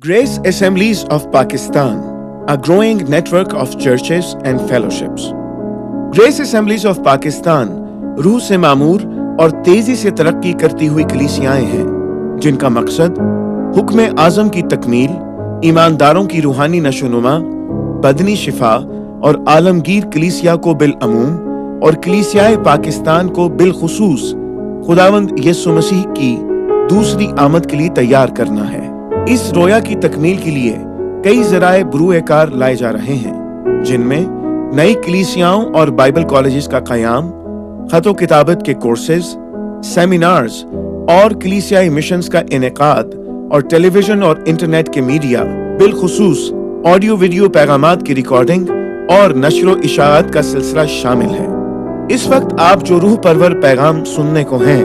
Grace Assemblies of Pakistan, a growing network of churches and fellowships. Grace Assemblies of Pakistan रूह से मामूर और तेजी से तरक्की करती हुई कलीसियाएं हैं जिनका मकसद हुक्म आज़म की तकमील, ईमानदारों की रूहानी नशोनुमा, बदनी शिफा और आलमगीर कलीसिया को बिल-अमूम और कलीसियाए पाकिस्तान को बिलखुसूस खुदावंद यीशु मसीह की दूसरी आमद के लिए तैयार करना है। इस रोया की तकमील के लिए कई ज़राए बरूए-कार लाए जा रहे हैं, जिनमें नई कलीसियाओं और बाइबल कॉलेजेस का क़याम, ख़त व किताबत के कोर्सेज, सेमिनार्स और कलीसियाई मिशंस का इनेकाद और टेलीविजन और इंटरनेट के मीडिया, बिलखुसूस ऑडियो वीडियो पैगामात की रिकॉर्डिंग और नशर व इशाअत का सिलसिला शामिल है। इस वक्त आप जो रूह परवर पैगाम सुनने को हैं,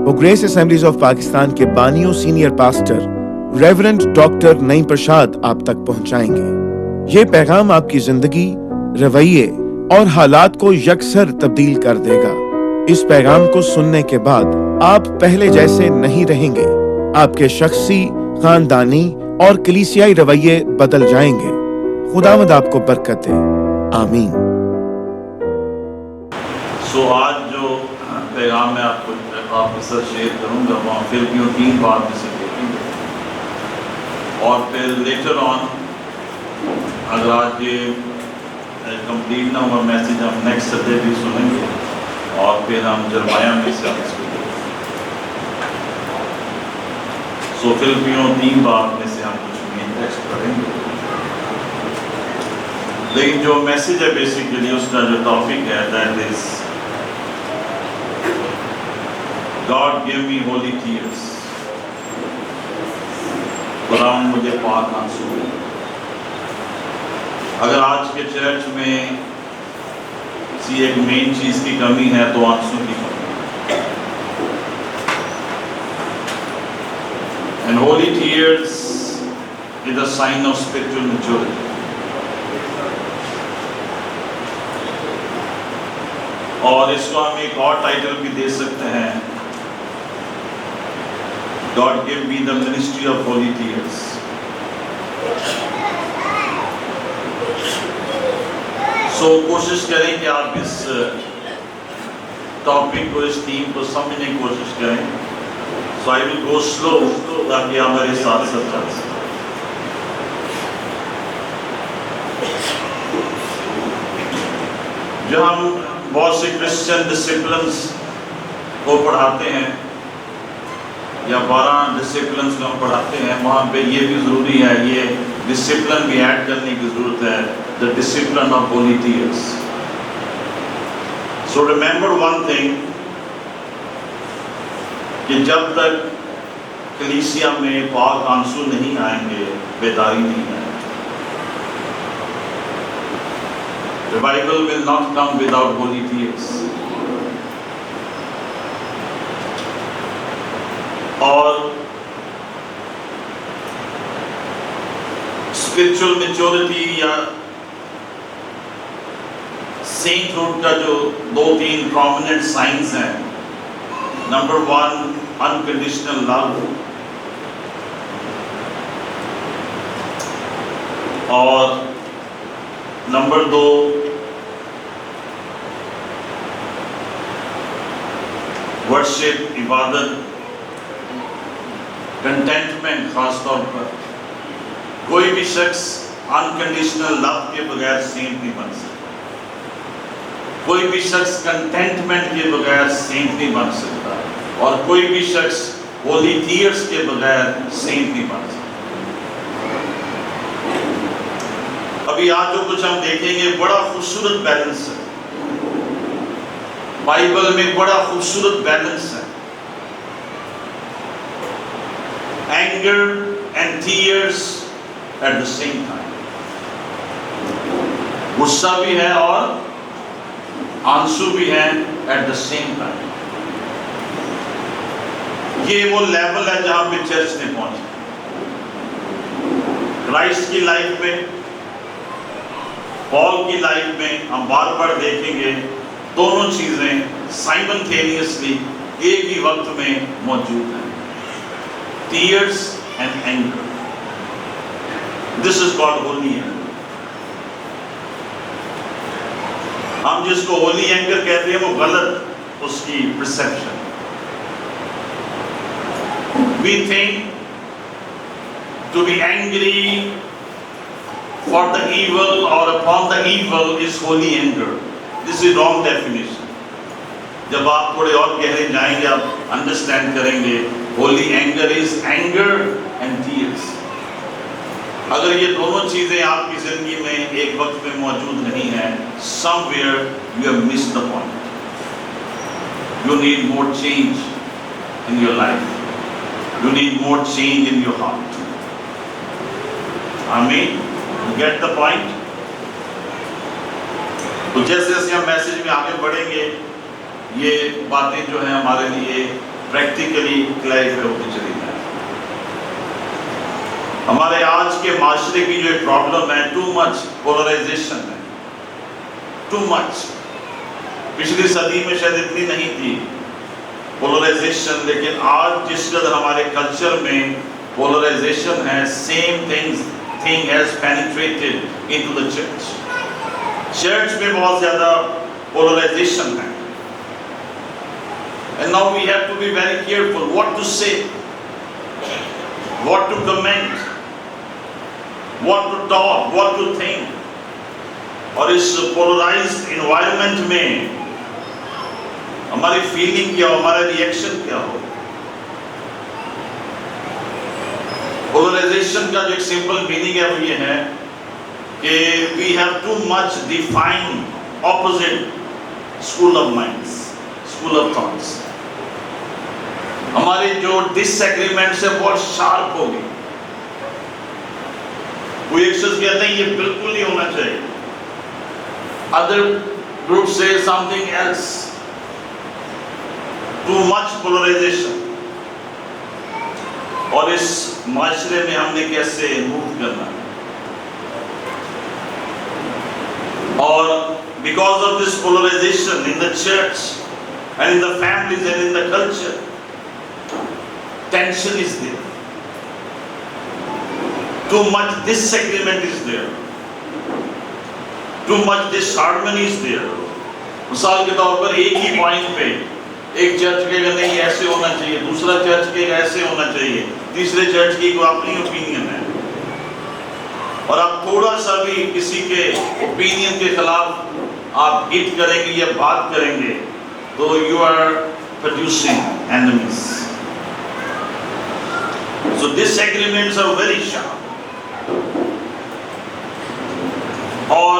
वो ग्रेस असेंबलीज ऑफ पाकिस्तान के बानियों senior pastor reverend doctor Naeem Prasad आप तक पहुंचाएंगे। ये पैगाम आपकी जिंदगी, रवैये और हालात को यकसर तब्दील कर देगा। इस पैगाम को सुनने के बाद आप पहले जैसे नहीं रहेंगे। आपके शख्सी, खानदानी और कलीसियाई रवैये बदल जाएंगे। खुदावंद आपको बरकत दे। आमीन। आज जो पैगाम मैं आपके साथ शेयर करूंगा वहाँ फिलिपियों 3 बार में से देखेंगे और फिर लेटर ऑन अगर आज ये कंप्लीट ना हुआ मैसेज हम नेक्स्ट संडे भी सुनेंगे और फिर हम जरमाया में से हम इसको फिलिपियों 3 बार में से हम कुछ मेन टेक्स्ट पढ़ेंगे। लेकिन जो मैसेज है बेसिकली उसका जो टॉपिक है that is God give me holy tears। खुदावंद मुझे पाक आंसू दे। अगर आज के चर्च में किसी एक मेन चीज की कमी है तो आंसू की कमी। And holy tears is a sign of spiritual maturity। और इसको हम एक और टाइटल भी दे सकते हैं, God give me the ministry of holy tears। कोशिश करें कि आप इस टॉपिक को, इस थीम को समझने की कोशिश करें। I will go slow ताकि आप मेरे साथ साथ चल सकें। जब हम बहुत से क्रिश्चियन डिसिप्लिन्स को पढ़ाते हैं या 12 डिसिप्लिन को हम पढ़ाते हैं, वहाँ पे ये भी ज़रूरी है, ये डिसिप्लिन भी ऐड करने की ज़रूरत है, the discipline of Holi tears. So remember one thing कि जब तक कलीसिया में पाक आंसू नहीं आएंगे, बेदारी नहीं आएगी। Revival will not come without Holi tears. और स्पिरिचुअल मैच्योरिटी या सेंटहुड का जो 2-3 प्रोमिनेंट साइंस हैं, नंबर 1 अनकंडीशनल लव, और नंबर 2 वर्शिप, इबादत, कंटेंटमेंट। खासतौर पर कोई भी शख्स अनकंडीशनल लव के बगैर सेंट नहीं बन सकता। कोई भी शख्स कंटेंटमेंट के बगैर सेंट नहीं बन सकता और कोई भी शख्स होली टीयर्स के बगैर सेंट नहीं बन सकता। अभी आज जो कुछ हम देखेंगे बड़ा खूबसूरत बैलेंस है। बाइबल में बड़ा खूबसूरत बैलेंस है। Anger and tears at the same time। गुस्सा भी है और आंसू भी है at the same time। ये वो लेवल है जहां पे चर्च ने पहुंचा। क्राइस्ट की लाइफ में, पॉल की लाइफ में हम बार बार देखेंगे दोनों चीजें साइमल्टेनियसली एक ही वक्त में मौजूद हैं, tears and anger। This is called Holi anger. हम जिसको होली एंगर कहते हैं वो गलत उसकी perception. We think to be angry for the evil or upon the evil is holy anger. This is wrong definition. जब आप थोड़े और गहरे जाएंगे आप अंडरस्टैंड करेंगे Holi anger is anger and tears. अगर ये दोनों चीजें आपकी जिंदगी में एक वक्त में मौजूद नहीं है, somewhere you have missed the point. You need more change in your life. You need more change in your heart. Amen. You get the point? तो जैसे जैसे हम मैसेज में आगे बढ़ेंगे ये बातें जो है हमारे लिए प्रैक्टिकली क्लैरिफाई होती चली जाए। हमारे आज के माशरे की जो प्रॉब्लम है, टू मच पोलराइजेशन है, टू मच। पिछली सदी में शायद इतनी नहीं थी पोलराइजेशन, लेकिन आज जिस कदर हमारे कल्चर में पोलराइजेशन है, same thing has penetrated into the church. Church में बहुत ज्यादा पोलराइजेशन है। And now we have to be very careful what to say, what to comment, what to talk, what to think। और इस polarized environment में हमारी feeling क्या हो, हमारा रिएक्शन क्या हो। पोलराइजेशन का जो एक सिंपल मीनिंग है वो ये है कि we have too much defined opposite school of minds, school of thoughts. हमारे जो डिसएग्रीमेंट्स है बहुत शार्प हो गई। कोई एक शख्स कहते हैं ये बिल्कुल नहीं होना चाहिए, अदर ग्रुप से something else. Too much polarisation. और इस माशरे में हमने कैसे मूव करना है। और because of this polarization in the church and in the families and in the culture, tension is there, too much disagreement is there, too much disharmony is there. मिसाल के तौर पर एक ही पॉइंट पे एक चर्च कहेगा नहीं ऐसे होना चाहिए, दूसरा चर्च कहेगा ऐसे होना चाहिए, तीसरे चर्च की कोई अपनी ओपिनियन है। और आप थोड़ा सा भी किसी के ओपिनियन के खिलाफ आप हिट करेंगे या बात करेंगे तो you are producing enemies. So disagreements are very sharp. और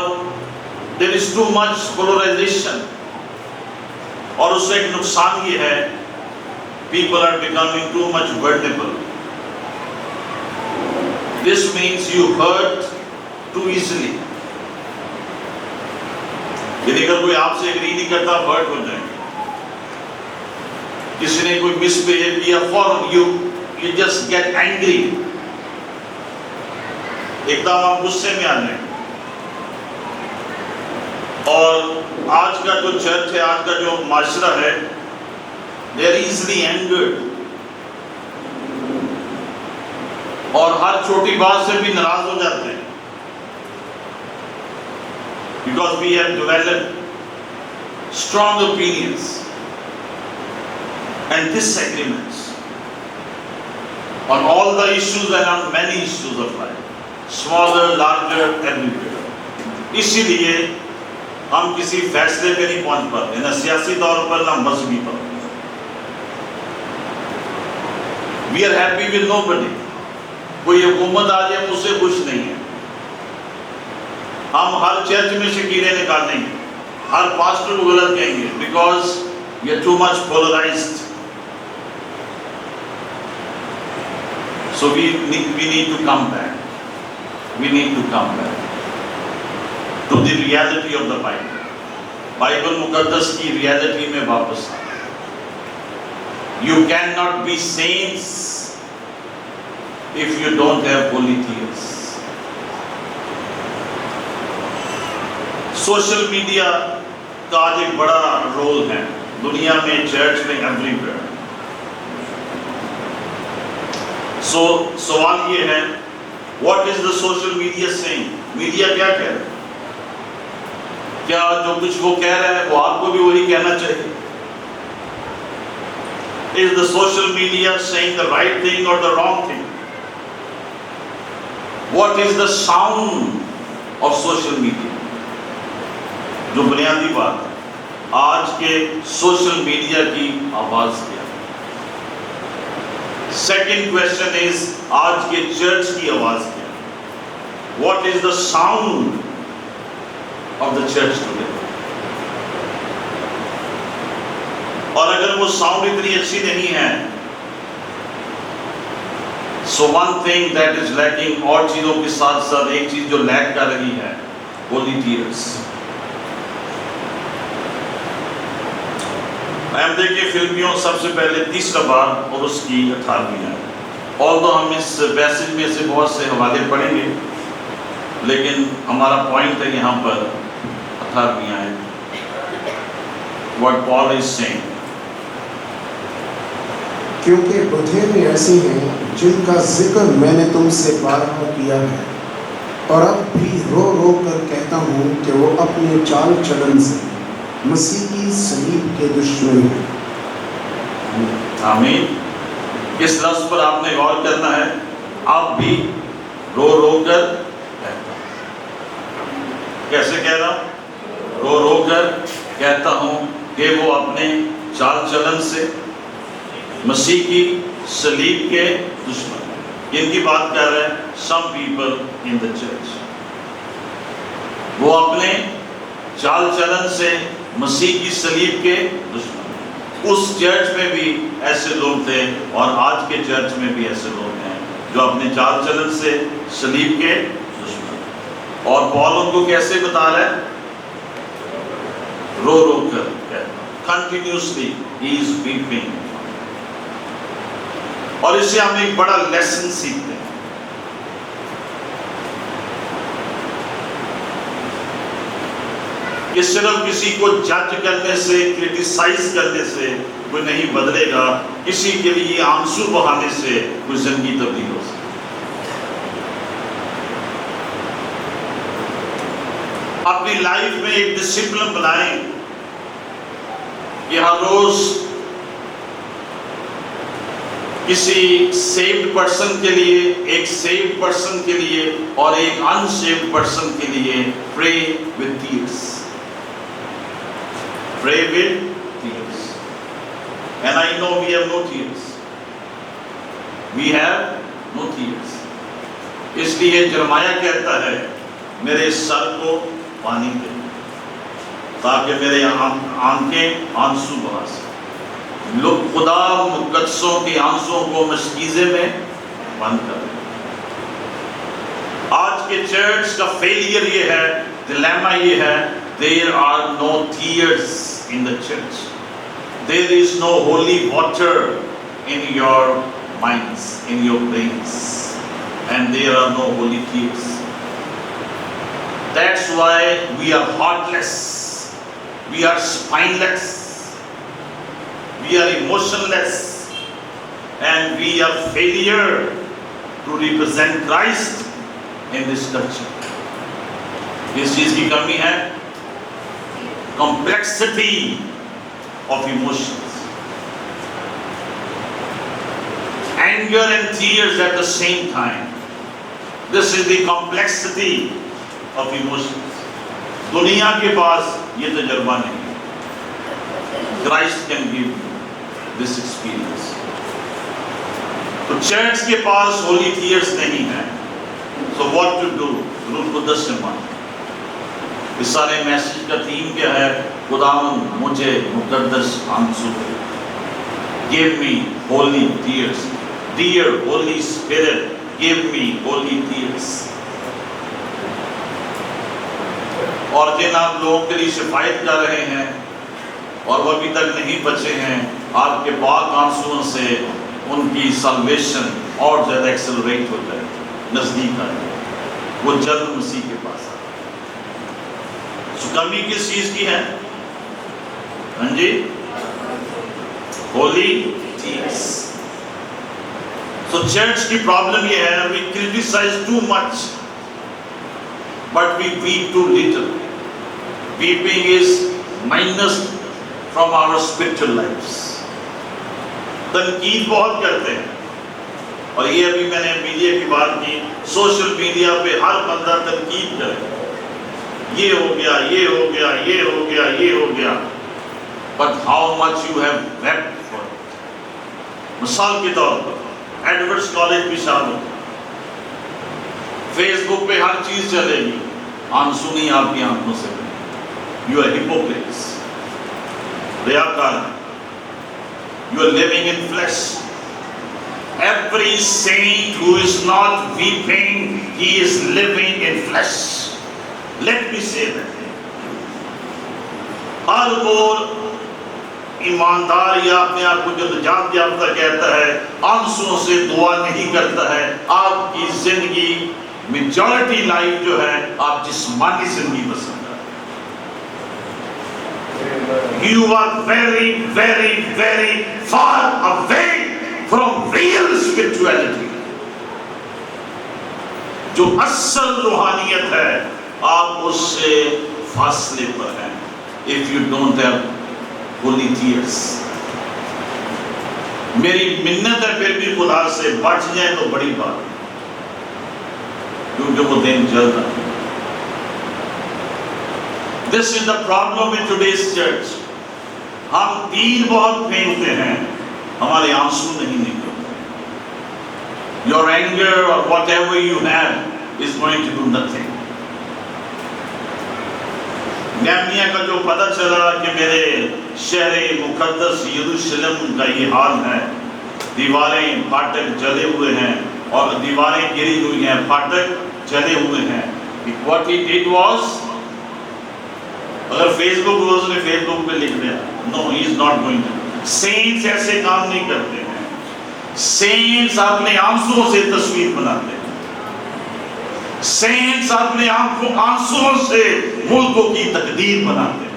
there is too much polarisation. और उससे एक नुकसान ये है, people are becoming too much vulnerable. This means you hurt too easily. यदि अगर कोई आपसे एग्री नहीं करता आप हर्ट हो जाएंगे। किसी ने कोई मिसबिहेव किया फौरन you just get angry, एकदम आप गुस्से में आ जाएंगे। और आज का जो चर्च है, आज का जो माशरा है, they are easily angered। और हर छोटी बात से भी नाराज हो जाते हैं। Because we have developed strong opinions and disagreements on all the issues and on many issues of life, smaller, larger, everywhere। इसीलिए हम किसी फैसले पे नहीं पहुंच पाते, ना सियासी तौर पर ना मजहबी तौर पर। We are happy with nobody. कोई हुकूमत आ जाए मुझसे खुश नहीं है। हम हर चर्च में से कीड़े निकालेंगे, हर पास्टर को गलत कहेंगे, because we are too much polarised. So we need to come back, we need to come back to the reality of the Bible. Bible मुकद्दस की रियलिटी में वापस आए। You can not be saints if you don't have holy tears. Social media का आज एक बड़ा role है दुनिया में, चर्च में, एवरीवेयर। सवाल ये है What is the social media saying? Media क्या कह रहा है? क्या जो कुछ वो कह रहा है वो आपको भी वही कहना चाहिए? Is the social media saying the right thing or the wrong thing? What is the sound of social media? जो बुनियादी बात है, आज के सोशल मीडिया की आवाज क्या है? सेकेंड क्वेश्चन इज आज के चर्च की आवाज क्या है? What is the sound of the church today? और अगर वो साउंड इतनी अच्छी नहीं है, so one thing that is lacking, और चीजों के साथ साथ एक चीज जो लैक कर रही है, holy tears. हम देखिए फिल्मियों सबसे पहले तीसरा बार और उसकी 18वीं है। ऑल्दो हम इस पैसेज में से बहुत से हवाले पढ़ेंगे, लेकिन हमारा पॉइंट है यहाँ पर 18वीं है। What Paul is saying. क्योंकि बुद्धें ऐसी हैं जिनका जिक्र मैंने तुमसे बारहा किया है, और अब भी रो रो कर कहता हूँ कि वो अपने चाल चलन से मसीह की सलीब के दुश्मन हैं। आमीन। इस लफ्ज़ पर आपने गौर करना है, आप भी रो रो कर कहता हूँ। कैसे कह रहा हूँ? रो रो कर कहता हूँ कि वो अपने चाल चलन से मसीह की सलीब के दुश्मन। इनकी बात कर रहे हैं some people in the church। वो अपने चाल चलन से मसीह की सलीब के दुश्मन। उस चर्च में भी ऐसे लोग थे और आज के चर्च में भी ऐसे लोग हैं जो अपने चाल चलन से सलीब के दुश्मन। और पौल उनको कैसे बता रहा है? रो रो कर कंटिन्यूसली ही इज वीपिंग। और इससे हम एक बड़ा लेसन सीखते हैं कि सिर्फ किसी को जज करने से, क्रिटिसाइज करने से कोई नहीं बदलेगा। किसी के लिए आंसू बहाने से कोई जिंदगी तब्दील हो सकती। अपनी लाइफ में एक डिसिप्लिन बनाएं कि हर रोज किसी सेव्ड पर्सन के लिए, एक सेव्ड पर्सन के लिए और एक अनसेव्ड पर्सन के लिए pray with tears. Pray with tears. And I know we have no tears. We have no tears. इसलिए जरमाया कहता है, मेरे सर को पानी दे ताकि मेरे आंखें आंसू बहा सकें। लोग खुदा मुकद्दसों के आंसुओं को मशकीज़े में बंद कर दें। आज के चर्च का फेलियर ये है, डिलेमा ये है, there are no tears in the church. There is no holy water in your minds, in your brains, and there are no holy tears. That's why we are heartless, we are spineless, we are emotionless, and we are failure to represent Christ in this culture. इस चीज की कमी है, complexity of emotions, anger and tears at the same time. This is the complexity of emotions. दुनिया के पास ये तजुर्बा नहीं है। Christ can give you this experience. तो चर्च के पास holy tears नहीं है। So what to do? रूह कुद्दस से मांगो। इस सारे मैसेज का थीम क्या है? खुदावंद मुझे मुकद्दस आंसू दे। Give me holy tears. Dear Holy Spirit, give me holy tears. और जिन आप लोगों के लिए शिफायत कर रहे हैं और वो अभी तक नहीं बचे हैं, आपके पाक आंसुओं से उनकी सल्वेशन और ज्यादा एक्सेलरेट हो जाए, नजदीक आ जाए, वो जल्द मसीह के पास आए। कमी किस चीज की है? हाँ जी, होली टीयर्स। तो तो चर्च की प्रॉब्लम ये है, we criticize too much but we weep too little. Weeping is minus from our spiritual lifes. तनकीद बहुत करते हैं, और ये अभी मैंने मीडिया की बात की, सोशल मीडिया पे हर बंदा तनकीद करे, ये हो गया, ये हो गया, ये हो गया, ये हो गया. But how much you have wept for. मिसाल के तौर पर एडवर्ड्स कॉलेज भी शामिल, फेसबुक पे हर चीज चलेगी, आंसू नहीं आपकी आंखों से. यू आर हिपोक्रेट्स, रियाकार, you are living in flesh. Every saint who is not weeping, he is living in flesh. Let me say that. हर वो ईमानदार या अपने आप को जो निजात याफ्ता कहता है, आंसुओं से दुआ नहीं करता है. आपकी जिंदगी मेजॉरिटी लाइफ जो है, आप जिस्मानी जिंदगी पसंद है. You are very, very, very far away from real spirituality. जो असल रूहानियत है, आप उससे फासले पर हैं. If you don't have holy tears. मेरी मिन्नत है फिर भी खुदा से बच जाए तो बड़ी बात, क्योंकि वो दिन जल्द है. This is the problem in today's church. हम तीर बहुत फेंकते हैं, हमारे आंसू नहीं निकलते. Your anger or whatever you have is going to do nothing. Nehemiah का जो पता चला कि मेरे शहर मुकद्दस यरूशलेम का ये हाल है, दीवारें फाटक जले हुए हैं और दीवारें गिरी हुई हैं, फाटक जले हुए हैं. What he did was, अगर फेसबुक हो उसने फेसबुक पे लिख दिया, no, he is not going to. Saints ऐसे काम नहीं करते हैं. सेंट्स अपने आंसुओं से तस्वीर बनाते हैं. सेंट्स अपने आंसुओं से मुल्कों की तकदीर बनाते हैं.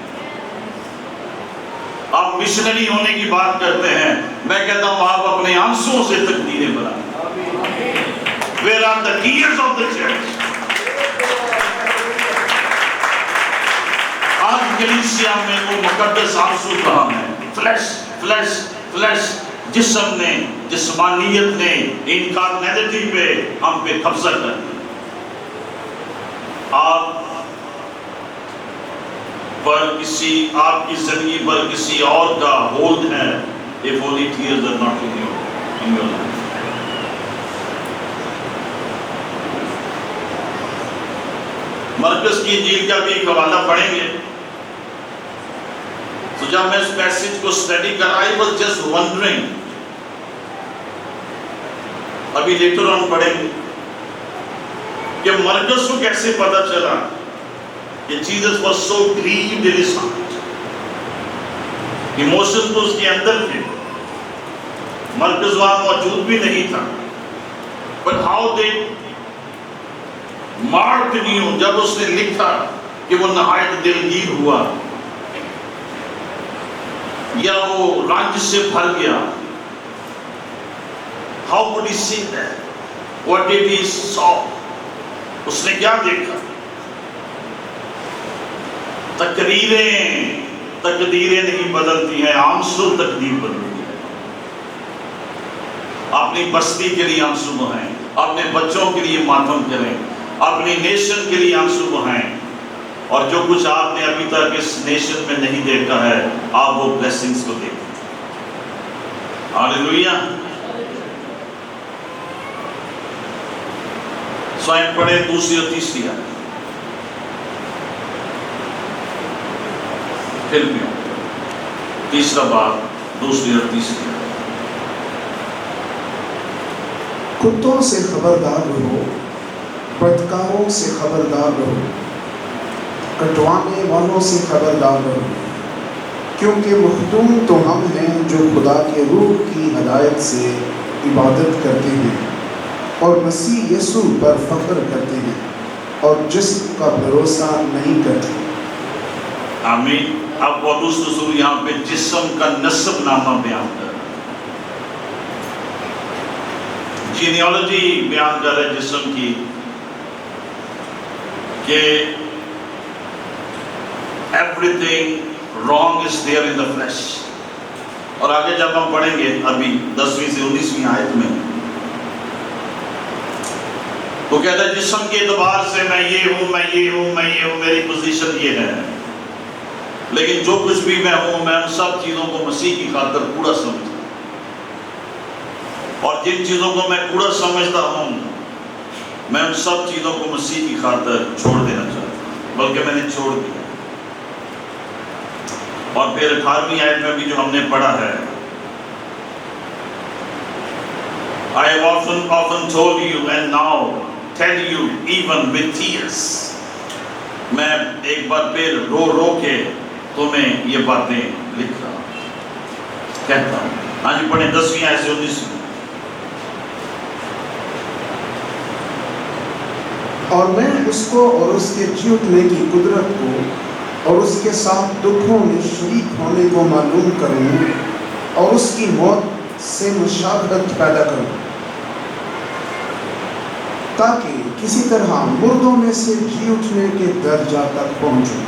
आप मिशनरी होने की बात करते हैं, मैं कहता हूं आप अपने आंसुओं से तकदीरें बनाते. Where are the tears of the church? आज कलीसिया में वो मुकद्दस आंसू कहां है? Flash flash flash. जिस्म ने, जिस्मानियत ने, इनकार्नैलिटी पे हम पे कब्जा कर लिया. आप पर किसी, आपकी जिंदगी पर किसी और का होल्ड है. If only tears are not in your life. मरकज की इंजील का भी एक हवाला पढ़ेंगे. तो जब मैं इस पैसेज को स्टडी कर, आई वाज जस्ट वंडरिंग, अभी लेटर ऑन पढ़ेंगे कि मरकज को कैसे पता चला कि Jesus was so grieved in his heart. Emotion तो उसके अंदर थे, मरकज वहां मौजूद भी नहीं था. But how they mark new, जब उसने लिखा कि वो नहायत दिलगीर हुआ या वो रंज से भर गया. How would he see that? What did he saw? उसने क्या देखा? तकदीरें नहीं बदलती हैं, आंसू तकदीर बदलती है. अपनी बस्ती के लिए आंसू बहाएं, अपने बच्चों के लिए मातम करें, अपनी नेशन के लिए आंसू बहाएं. और जो कुछ आपने अभी तक इस नेशन में नहीं देखा है, आप वो ब्लेसिंग्स को देखें. हालेलुया. स्वयं पढ़े दूसरी और तीसरी आयत. फिल्मियों तीसरा बाब, दूसरी और तीसरी आयत. कुत्तों से खबरदार रहो, बदकारों से खबरदार रहो, कटवाने वालों से खबरदार रहो, क्योंकि मखदूम तो हम हैं जो खुदा के रूह की हदायत से इबादत करते हैं और मसीह यीशु पर फख्र करते हैं और जिस्म का भरोसा नहीं करते. आमीन. अब पौलुस रसूल यहाँ पे जिस्म का नस्ब नामा बयान कर रहा है. जीनियोलॉजी बयान कर रहे जिस्म की कि everything wrong is there in the flesh. और आगे जब हम पढ़ेंगे अभी 10वीं से 19वीं आयत में, वो कहता है जिस्म के एतबार से मैं ये हूं, मैं ये हूं, मैं ये हूं, मेरी पोजीशन ये है, लेकिन जो कुछ भी मैं हूं मैं उन सब चीजों को मसीह की खातिर कूड़ा समझता हूं, और जिन चीजों को मैं कूड़ा समझता हूं मैं उन सब चीजों को मसीह की खातिर छोड़ देना चाहता हूं, बल्कि मैंने छोड़ दिया। और फिर 18वीं आयत में भी जो हमने पढ़ा है, I have often told you and now tell you even with tears। मैं एक बार फिर रो रो के तुम्हें ये बातें लिख रहा हूं, कहता हूं। हाँ जी पढ़े 10वीं आयत से 19वीं। और मैं उसको और उसके जी उठने की कुदरत को और उसके साथ दुखों में शरीक होने को मालूम करूं और उसकी मौत से मुशाबहत पैदा करूं, ताकि किसी तरह मुर्दों में से जी उठने के दर्जा तक पहुंचूं।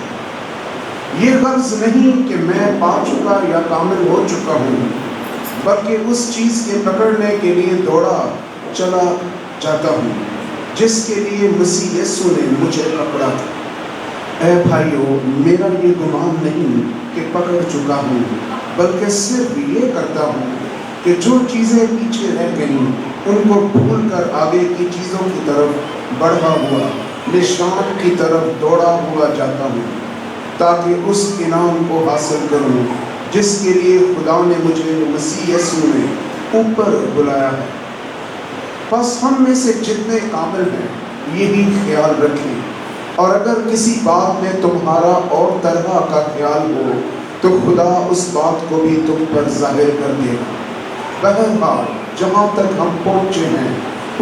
ये गर्ज नहीं कि मैं पा चुका या कामिल हो चुका हूं, बल्कि उस चीज के पकड़ने के लिए दौड़ा चला जाता हूं जिसके लिए मसीह यीशु ने मुझे पकड़ा था। ऐ भाइयों, मेरा ये गुमान नहीं कि पकड़ चुका हूँ, बल्कि सिर्फ ये करता हूँ कि जो चीज़ें पीछे रह गईं उनको भूलकर आगे की चीज़ों की तरफ बढ़ा हुआ निशान की तरफ दौड़ा हुआ जाता हूँ, ताकि उस इनाम को हासिल करूँ जिसके लिए खुदा ने मुझे मसीह यीशु में ऊपर बुलाया है। बस हम में से जितने कामिल हैं यही ख्याल रखें, और अगर किसी बात में तुम्हारा और तरह का ख्याल हो तो खुदा उस बात को भी तुम पर जाहिर कर देगा। बहरहाल जहाँ तक हम पहुँचे हैं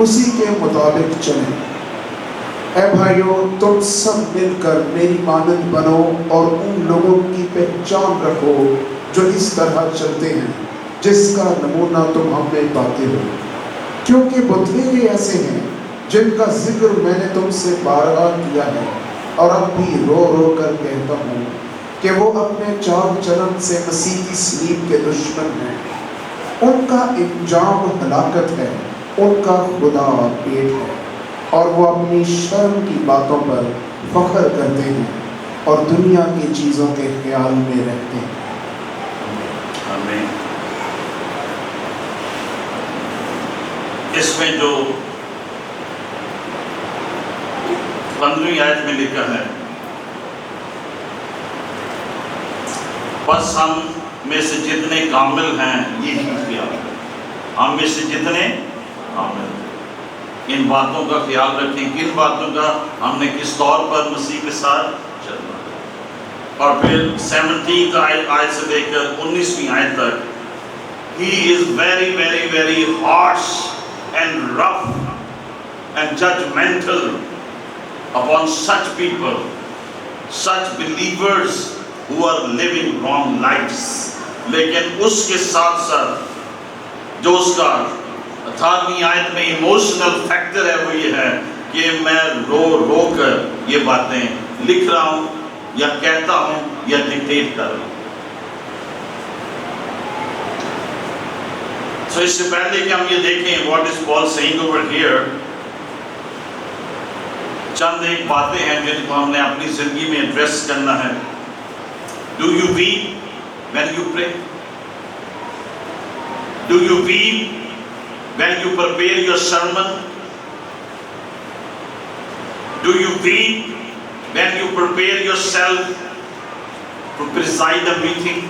उसी के मुताबिक चलें। ऐ भाइयों, तुम सब मिलकर मेरी मानद बनो और उन लोगों की पहचान रखो जो इस तरह चलते हैं जिसका नमूना तुम हमें पाते हो, क्योंकि बथेरे ऐसे हैं जिनका जिक्र मैंने तुमसे बारहा किया है और अब भी रो रो कर कहता हूँ कि वो अपने चाल चलन से मसीह की सलीब के दुश्मन हैं। उनका इंजाम हलाकत है, उनका खुदा पेट है, और वो अपनी शर्म की बातों पर फख्र करते हैं और दुनिया की चीज़ों के ख्याल में रहते हैं। आमीन। इसमें जो 15वीं आयत में लिखा है, बस हम में से जितने कामिल हैं यही ख्याल रखें। हम में से जितने कामिल हैं इन बातों का ख्याल रखें। किन बातों का? हमने किस तौर पर मसीह के साथ चलना है। और फिर 17th आयत से लेकर 19वीं आयत तक, He is very very very harsh and rough and judgmental upon such people, such believers who are living wrong lives। लेकिन उसके साथ साथ जो उसका 18वीं आयत में इमोशनल फैक्टर है वो ये है कि मैं रो रो कर ये बातें लिख रहा हूँ या कहता हूँ या डिक्टेट कर रहा हूँ। तो इससे पहले कि हम ये देखें what is Paul saying over here, चंद एक बातें हैं जिनको हमने अपनी जिंदगी में एड्रेस करना है। Do you weep when you pray? Do you weep when you prepare your sermon? Do you weep when you prepare yourself to preside a meeting?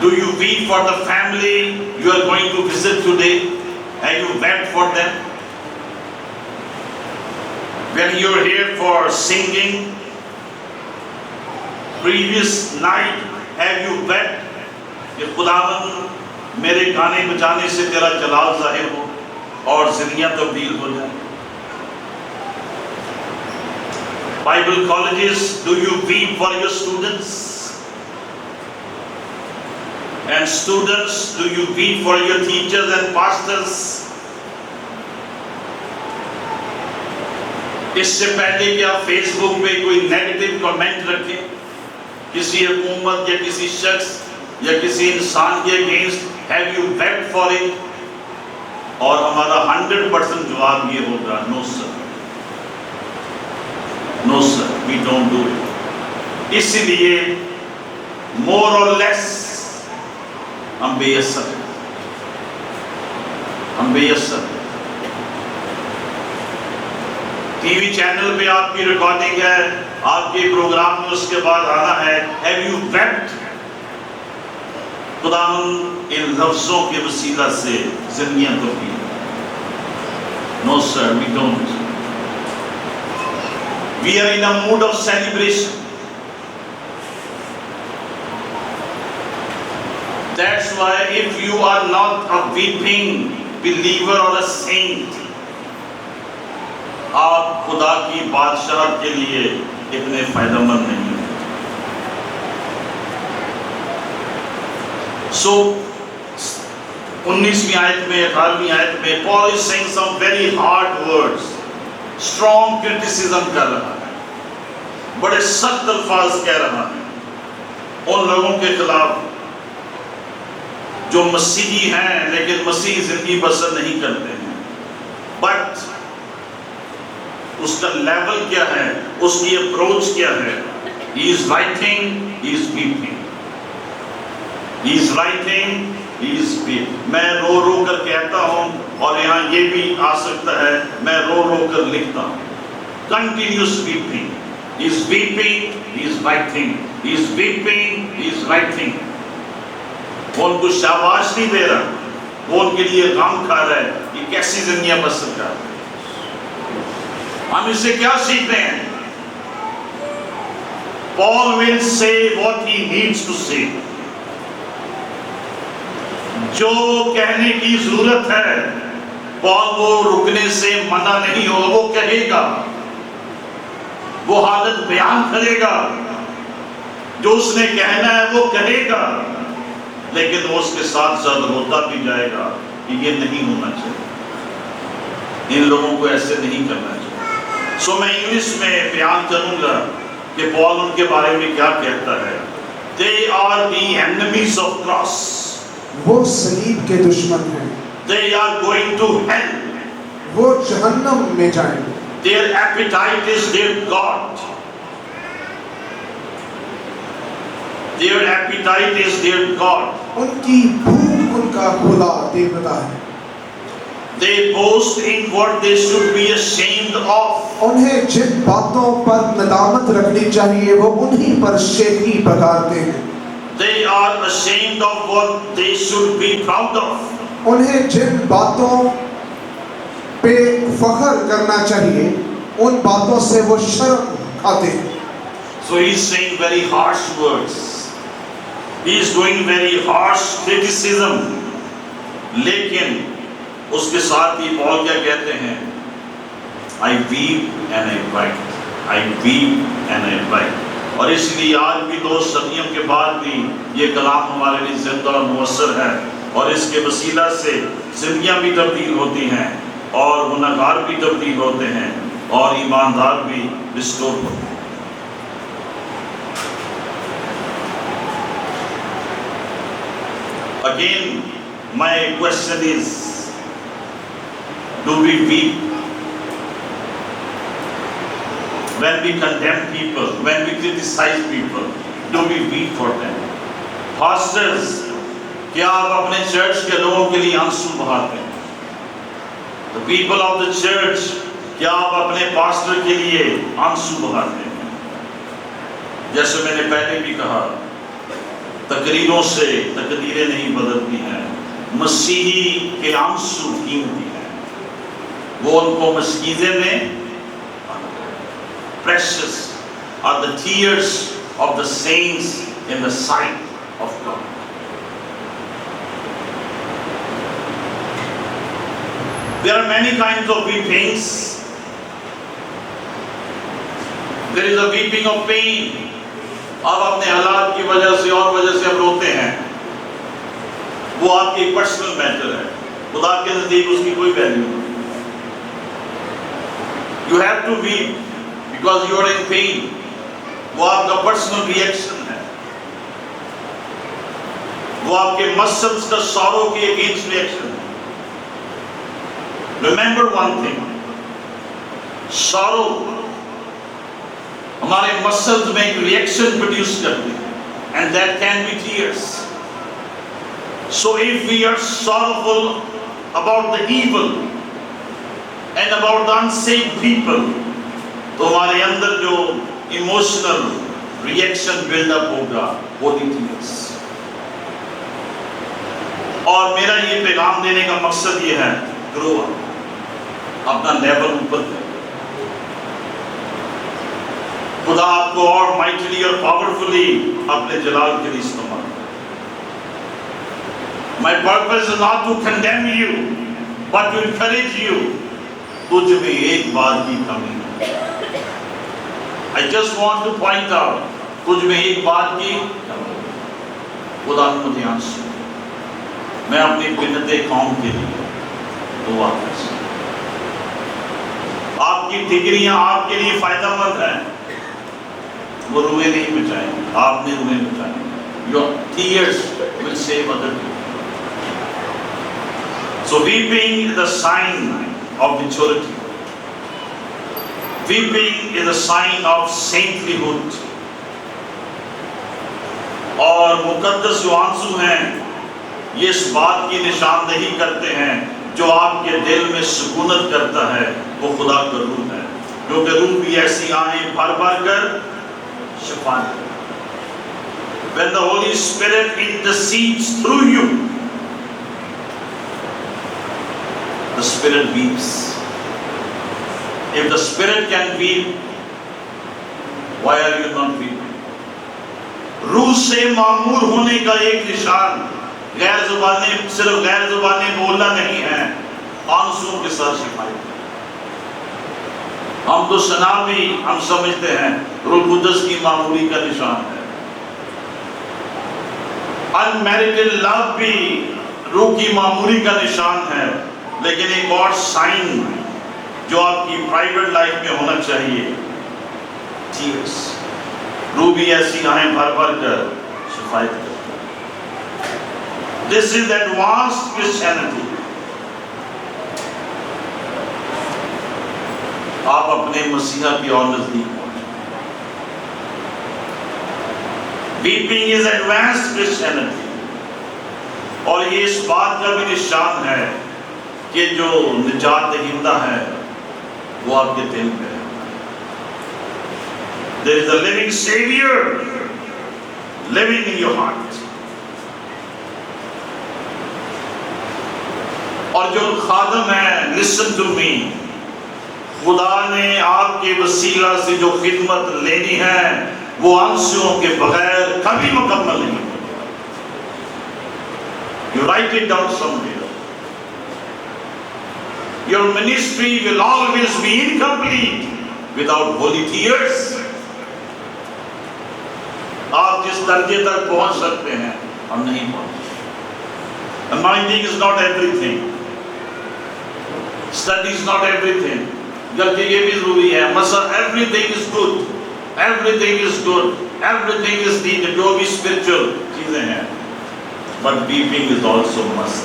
Do you weep for the family you are going to visit today and you wept for them? When you are here for singing, previous night, have you wept? कि खुदावंद मेरे गाने बजाने से तेरा जलाल जाहिर हो और जिंदगियां तब्दील हो जाए। Bible colleges, do you weep for your students? And students, do you weep for your teachers and pastors? इससे पहले कि आप फेसबुक पे कोई नेगेटिव कमेंट रखें किसी हुकूमत या किसी शख्स या किसी इंसान के against, have you wept for it? और हमारा 100% जवाब ये होगा, no sir, no sir, we don't do it. इसलिए मोर और लेस हम बेअसर, हम बेअसर। टीवी चैनल पे आपकी रिकॉर्डिंग है, आपके प्रोग्राम में उसके बाद आना है, हैव यू wept? खुदावंद इन लफ्जों के वसीला से जिंदगियां तब्दील। No sir, we don't. We are in a mood of celebration. That's why if you are not a weeping believer or a saint, आप खुदा की बादशाहत के लिए इतने फायदेमंद नहीं हैं। So 19वीं आयत में, 18वीं आयत में Paul is saying some very hard words, strong criticism कर रहा है, बड़े सख्त अल्फाज कह रहा है उन लोगों के खिलाफ जो मसीही हैं लेकिन मसीही जिंदगी बसर नहीं करते हैं। बट उसका लेवल क्या है, उसकी अप्रोच क्या है? He is writing, he is weeping. He is writing, he is weeping. मैं रो रो कर कहता हूँ, और यहाँ ये भी आ सकता है, मैं रो रो कर लिखता हूँ। Continuous weeping. He is weeping, he is writing. He is weeping, he is writing. वो उनको शाबाश नहीं दे रहा, वो उनके लिए गम खा रहा है कि कैसी जिंदगी बसर कर रहा है। हम इससे क्या सीख रहे हैं? Paul will say what he needs to say. जो कहने की जरूरत है, पॉल वो रुकने से मना नहीं होगा, वो कहेगा, वो हालत बयान करेगा, जो उसने कहना है वो कहेगा, लेकिन वो उसके साथ साथ रोता भी जाएगा कि ये नहीं होना चाहिए, इन लोगों को ऐसे नहीं करना चाहिए। सो मैं इंग्लिश में बयान करूंगा कि पॉल उनके बारे में क्या कहता है। They are the enemies of cross. वो सलीब के दुश्मन हैं। They are going to hell. वो जहन्नम में जाएंगे। Their appetite is their God. Their appetite is their God. उनकी भूख उनका खुदा देवता है। They boast in what they should be ashamed of. उन्हें जिन बातों पर नदामत रखनी चाहिए वो उन्हीं पर शेखी पकाते हैं। They are ashamed of what they should be proud of. उन्हें जिन बातों पे फख्र करना चाहिए उन बातों से वो शर्म खाते हैं। So he is saying very harsh words. He is doing very harsh criticism. लेकिन उसके साथ ही पॉल क्या कहते हैं? I weep and I write. I weep and I write. और इसलिए आज भी 2 सदियों के बाद भी ये कलाम हमारे लिए जिंदा और मुअस्सर है, और इसके वसीला से जिंदगियां भी तब्दील होती हैं, और गुनहगार भी तब्दील होते हैं, और ईमानदार भी रिस्टोर होते हैं। Again, my question is, do we weep when we condemn people, when we criticize people? Do we weep for them? Pastors, क्या आप अपने चर्च के लोगों के लिए आंसू बहाते हैं? The people of the church, क्या आप अपने पास्टर के लिए आंसू बहाते हैं? जैसे मैंने पहले भी कहा, तकरीरों से तकदीरें नहीं बदलती हैं, मसीही के आंसू कीमती हैं, वो उनको मस्जिदों में precious are the tears of the saints in the sight of God. There are many kinds of weepings. There is a weeping of pain. आप अपने हालात की वजह से और वजह से आप रोते हैं। वो आपकी एक पर्सनल मैटर है, खुदा के नजदीक उसकी कोई वैल्यू नहीं। You have to weep because you are in pain, वो आपका पर्सनल रिएक्शन है, वो आपके मसल्स का सॉरो के अगेंस्ट रिएक्शन है। रिमेंबर वन थिंग, सॉरो हमारे मसल्स में एक रिएक्शन प्रोड्यूस करती है, and that can be tears. So if we are sorrowful about the evil and about the unsaved people, तो हमारे अंदर जो इमोशनल रिएक्शन बिल्डअप होगा वो tears। और मेरा ये पैगाम देने का मकसद ये है, ग्रो अप, अपना लेवल ऊपर करें। खुदा आपको और माइटली और पावरफुली अपने जलाल के लिए इस्तेमाल। My purpose is not to condemn you, but to encourage you. तुझ में एक बात की कमी है। I just want to point out, तुझ में एक बात की कमी है। खुदा मुझे आंसू, मैं अपनी बिन्नते कौम के लिए दुआ कर सकता हूं। आपकी डिग्रियां आपके लिए फायदेमंद हैं, वो रुए नहीं बचाएंगे, आपने रुए बचाएंगे। Your tears will save other people. So weeping is a sign of maturity. Weeping is a sign of saintlyhood. और मुकद्दस जो आंसू हैं, ये इस बात की निशानदेही करते हैं, जो आपके दिल में सुकूनत करता है वो खुदा का रूह है, क्योंकि रूह भी ऐसी आंखें भर भर कर शिफा देता है। When the Holy Spirit intercedes through you, the Spirit weeps. If the Spirit can weep, why are you not weeping? रूह से मामूर होने का एक निशान गैर जुबानी, सिर्फ गैर जुबानी बोलना नहीं है, आंसुओं के साथ शिफाई। हम तो सना भी हम समझते हैं रूह कुदस की मामूली का निशान है। अनमैरिटेड लव भी रूह की मामूली का निशान है, लेकिन एक और साइन जो आपकी प्राइवेट लाइफ में होना चाहिए, टीयर्स। रूह भी ऐसी आंखें भर भर कर शिफायत करती है। This is advanced Christianity. आप अपने मसीहा की और नजदीक पहुंचे। वीपिंग इज एडवांस्ड क्रिश्चियनिटी, और ये इस बात का भी निशान है कि जो निजात दहिंदा है वो आपके दिल में है। There is a living Savior living in your heart. और जो खादम है, listen to me, खुदा ने आपके वसीला से जो खिदमत लेनी है वो आंसुओं के बगैर कभी मुकम्मल नहीं होगी। You write it down somewhere. Your ministry will always be incomplete without holy tears. आप जिस दर्जे तक पहुंच सकते हैं हम नहीं पहुंचे। Anointing is not everything. Study is not everything. जबकि ये भी जरूरी है। मसला everything is good, everything is good, everything is needed, जो भी spiritual चीजें हैं, but weeping is also must.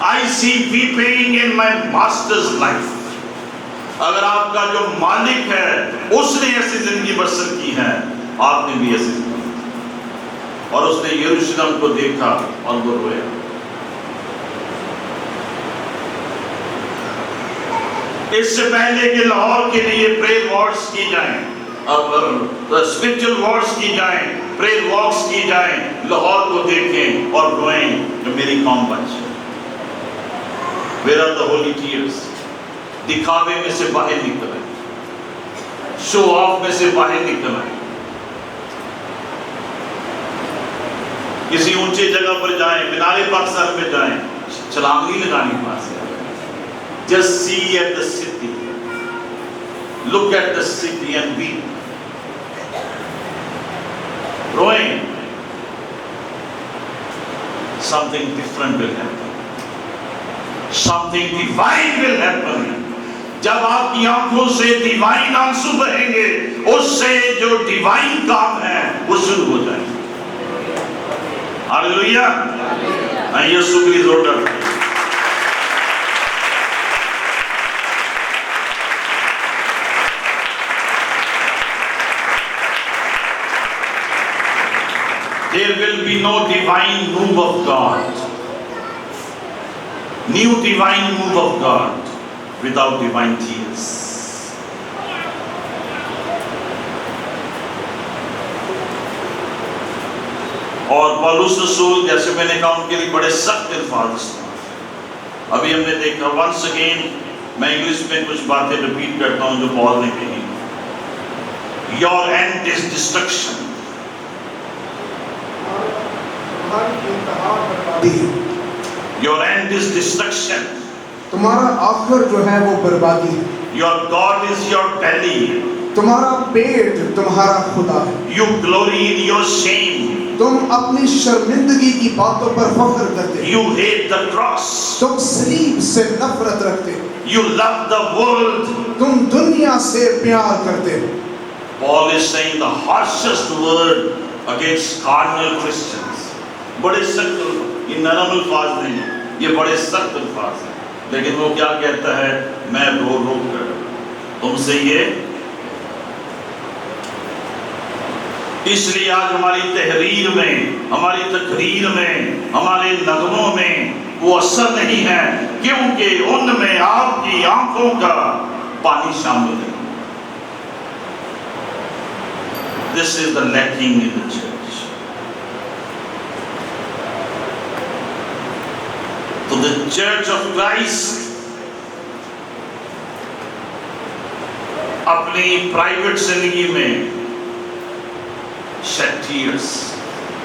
I see weeping in my master's life. अगर आपका जो मालिक है उसने ऐसी जिंदगी बसर की है, आपने भी ऐसी जिंदगी, और उसने यरूशलेम को देखा और वो रोया। इससे पहले कि लाहौर के लिए प्रेयर वॉर्ड्स की जाएं, अब स्पिरिचुअल वॉर्ड्स की जाएं, प्रेयर वॉक्स की जाएं, लाहौर को देखें और रोएं कि मेरी कौम बच। Where are the holy tears? दिखावे में से बाहर निकल आए, शो ऑफ में से बाहर निकल आए। किसी ऊंचे जगह पर जाएं, मीनारे पाकिस्तान में जाएं, छलांग नहीं लगानी पास। Just see at the city, look at the city and weep. रोएं। something different will happen. Something divine will happen. जब आपकी आंखों से डिवाइन आंसू बहेंगे, उससे जो डिवाइन काम है वो शुरू हो जाएगा। हालेलुया। यीशु की जोर There will be no divine move of God, new divine move of God without divine tears. और पौलुस रसूल, जैसे मैंने कहा, उनके लिए बड़े सख्त अल्फाज इस्तेमाल। अभी हमने देखा, वंस अगेन मैं इंग्लिश में कुछ बातें रिपीट करता हूं जो पॉल ने कही। Your end is destruction. Your end is destruction. तुम्हारा आखिर जो है वो बर्बादी है। Your God is your belly. तुम्हारा पेट तुम्हारा खुदा है। You glory in your shame. तुम अपनी शर्मिंदगी की बातों पर फख्र करते हो। You hate the cross. तुम सलीब से नफरत रखते हो। You love the world. तुम दुनिया से प्यार करते हो। Paul is saying the harshest word against carnal Christians. बड़े सख्त, ये नरम अल्फाज नहीं, ये बड़े सख्त अल्फाज हैं। लेकिन वो क्या कहता है? मैं रो रो कर तुमसे ये, इसलिए आज हमारी तहरीर में, हमारी तकरीर में, हमारे नगमों में वो असर नहीं है, क्योंकि उनमें आपकी आंखों का पानी शामिल है। This is the lacking in the church. तो the church of Christ अपनी प्राइवेट जिंदगी में shed tears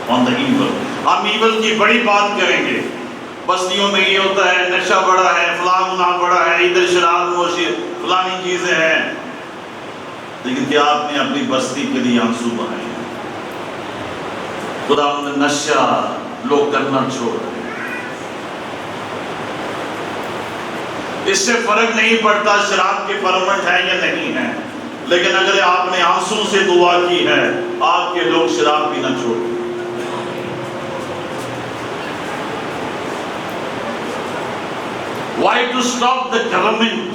on the evil. हम evil की बड़ी बात करेंगे। बस्तियों में ये होता है, नशा बड़ा है, फलां गुनाह बड़ा है, इधर शराब नोशी, फलानी चीजें हैं। लेकिन क्या आपने अपनी बस्ती के लिए आंसू बहाए हैं? खुदा ने नशा लोग करना छोड़ रहे। इससे फर्क नहीं पड़ता शराब की परमिट है या नहीं है, लेकिन अगर आपने आंसू से दुआ की है, आपके लोग शराब पीना छोड़। Why to stop the government?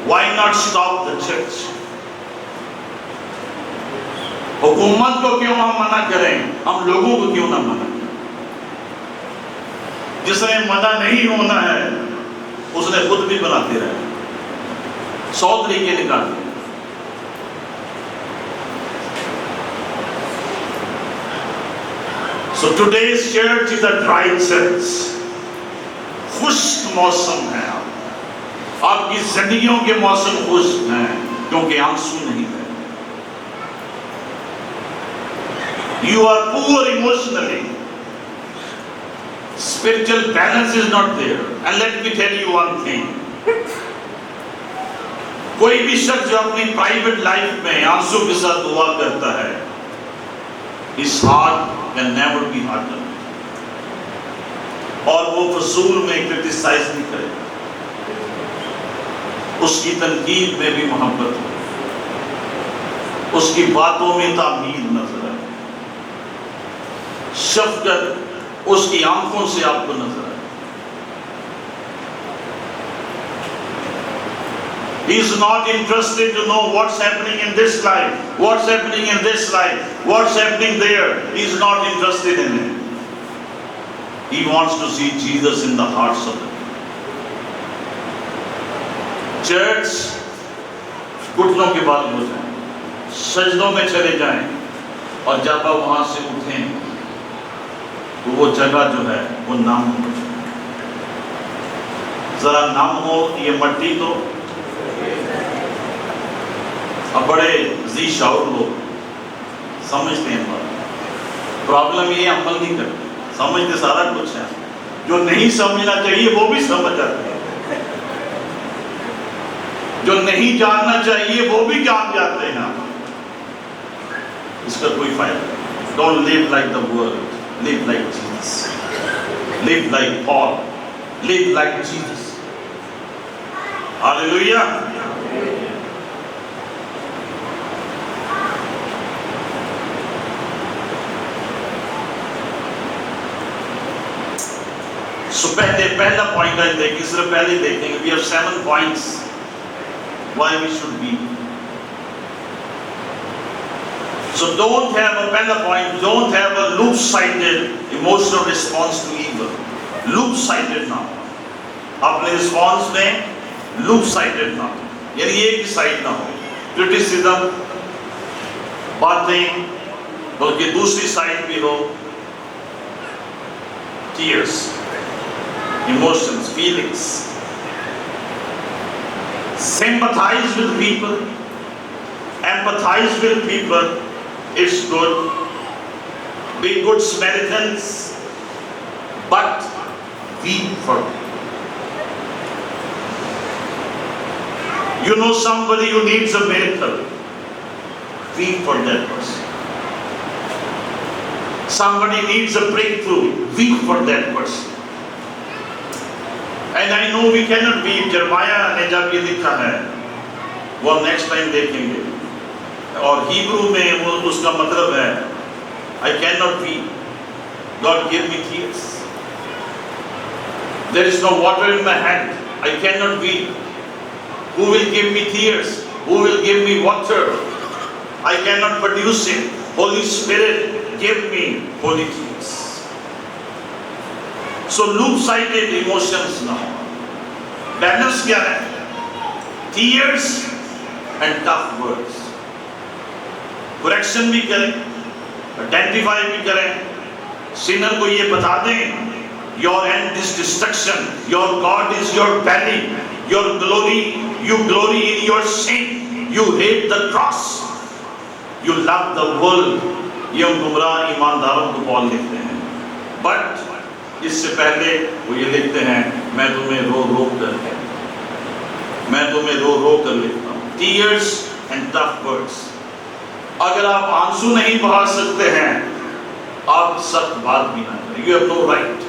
Why not stop the church? हुकूमत को क्यों हम मना करें, हम लोगों को क्यों ना मना करें? जिसने मना नहीं होना है उसने खुद भी बनाते रहे, 100 तरीके निकाले। So today's church is a dry church. खुश्क मौसम है, आपकी जिंदगियों के मौसम खुश्क हैं क्योंकि आंसू नहीं है। You are poor emotionally. Spiritual balance is not there. And let me tell you one thing. कोई भी शख्स जो अपनी प्राइवेट लाइफ में आंसू के साथ दुआ करता है, his heart can never be hardened. और वो फजूल में क्रिटिसाइज नहीं करेगा, उसकी तनकीद में भी मोहब्बत हो, उसकी बातों में तामीर नजर आए, शफकत उसकी आंखों से आपको नजर आए। He is not interested to know what's happening in this life, what's happening in this life, what's happening there. He is not interested in it. He wants to see Jesus in the hearts of the people. Church, घुटनों के बाल हो जाए, सजदों में चले जाएं, और जब आप वहां से उठें तो वो जगह जो है वो नम हो जाए। जरा नम हो ये मट्टी तो। अब बड़े जी शाउर लोग समझते हैं बात, प्रॉब्लम ये अमल नहीं करते, समझते सारा कुछ है, जो नहीं समझना चाहिए वो भी समझ जाते हैं, जो नहीं जानना चाहिए वो भी जान जाते हैं। इसका कोई फायदा नहीं। Don't live like the world, live like Jesus. Jesus. Live like Paul. Live like Jesus. Hallelujah. So पहला पॉइंट आज देखेंगे, सिर्फ पहले देखेंगे. We have 7 points why we should be. So don't have a पहला point, don't have a loop-sided emotional response to evil. Loop-sided ना हो. अपने response में loop-sided ना हो. यानी एक ही साइड ना हो. Criticism, बातें, बल्कि दूसरी साइड भी हो. Tears. Emotions, feelings. Sympathize with people, empathize with people. It's good. Be good Samaritans, but weep for them. You know somebody who needs a miracle. Weep for that person. Somebody needs a breakthrough. Weep for that person. And I know we cannot be. जरमाया ने जब ये लिखा है, वो हम next time देखेंगे. और Hebrew में वो उसका मतलब है, I cannot be. God give me tears. There is no water in my hand. I cannot be. Who will give me tears? Who will give me water? I cannot produce it. Holy Spirit, give me holy tears. So loop-sided emotions now. Balance क्या है? Tears and tough words. Correction भी करें, identify भी करें, sinner को ये बता दें, your end is destruction, your God is your belly, your glory, you glory in your sin, you hate the cross, you love the world. ये हम गुमराह ईमानदारों को पॉल लिखते हैं. But इससे पहले वो ये लिखते हैं, मैं तुम्हें रो कर लिखता हूँ. Tears and tough words. अगर आप आंसू नहीं बहा सकते हैं, आप सख्त बात भी ना करें. You have no right.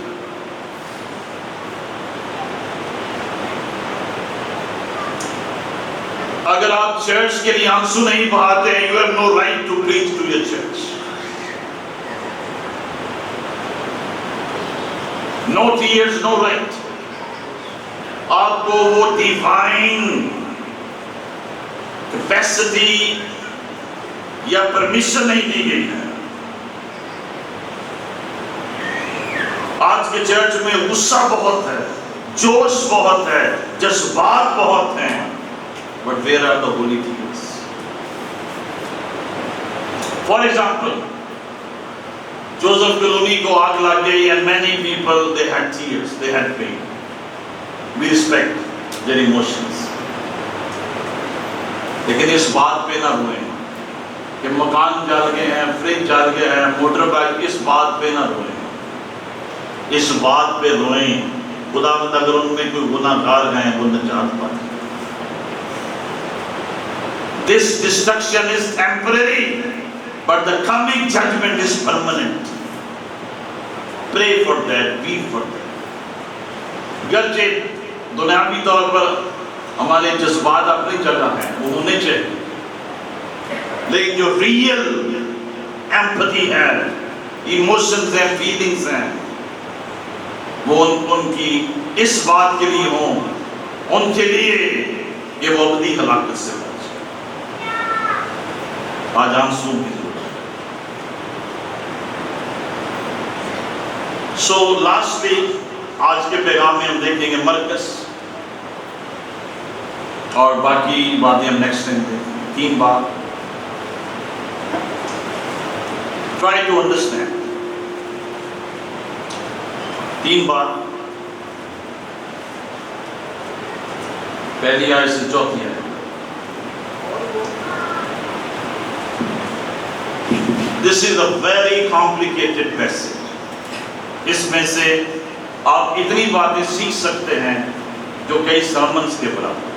अगर आप चर्च के लिए आंसू नहीं बहाते हैं, you have no right to preach to your church. No tears, no right. आपको वो डिवाइन कैपेसिटी या परमिशन नहीं दी गई है. आज के चर्च में गुस्सा बहुत है, जोश बहुत है, जज्बात बहुत हैं. But where are the holy tears? For example, Joseph Colony को आग लग गई and many people they had tears, they had pain. We respect their emotions. लेकिन इस बात पे ना रोएं कि मकान जल गए हैं, फ्रिज जल गया है, मोटर बाइक, इस बात पे ना रोएं. इस बात पे रोएं खुदावंद अगर उनमें कोई गुनाहगार हैं वो निजात पाएं. This destruction is temporary, but the coming judgment is permanent. Pray for that, weep for that. गर्चे दुनियावी तौर पर हमारे जज्बात अपनी जगह हैं, वो होने चाहिए, लेकिन जो रियल एम्पैथी है, इमोशंस हैं, फीलिंग्स हैं, वो उनकी इस बात के लिए हों, उनके लिए कि वो अबदी हलाकत से बचे. आज आंसू की जरूरत है. So lastly, आज के पैगाम में हम देखेंगे मरकस, और बाकी बातें हम नेक्स्ट टाइम देखेंगे. 3 बात. Try to understand. 3 बात. पहली आयत से चौथी आयत. This is a very complicated passage. इसमें से आप इतनी बातें सीख सकते हैं जो कई sermons के बराबर.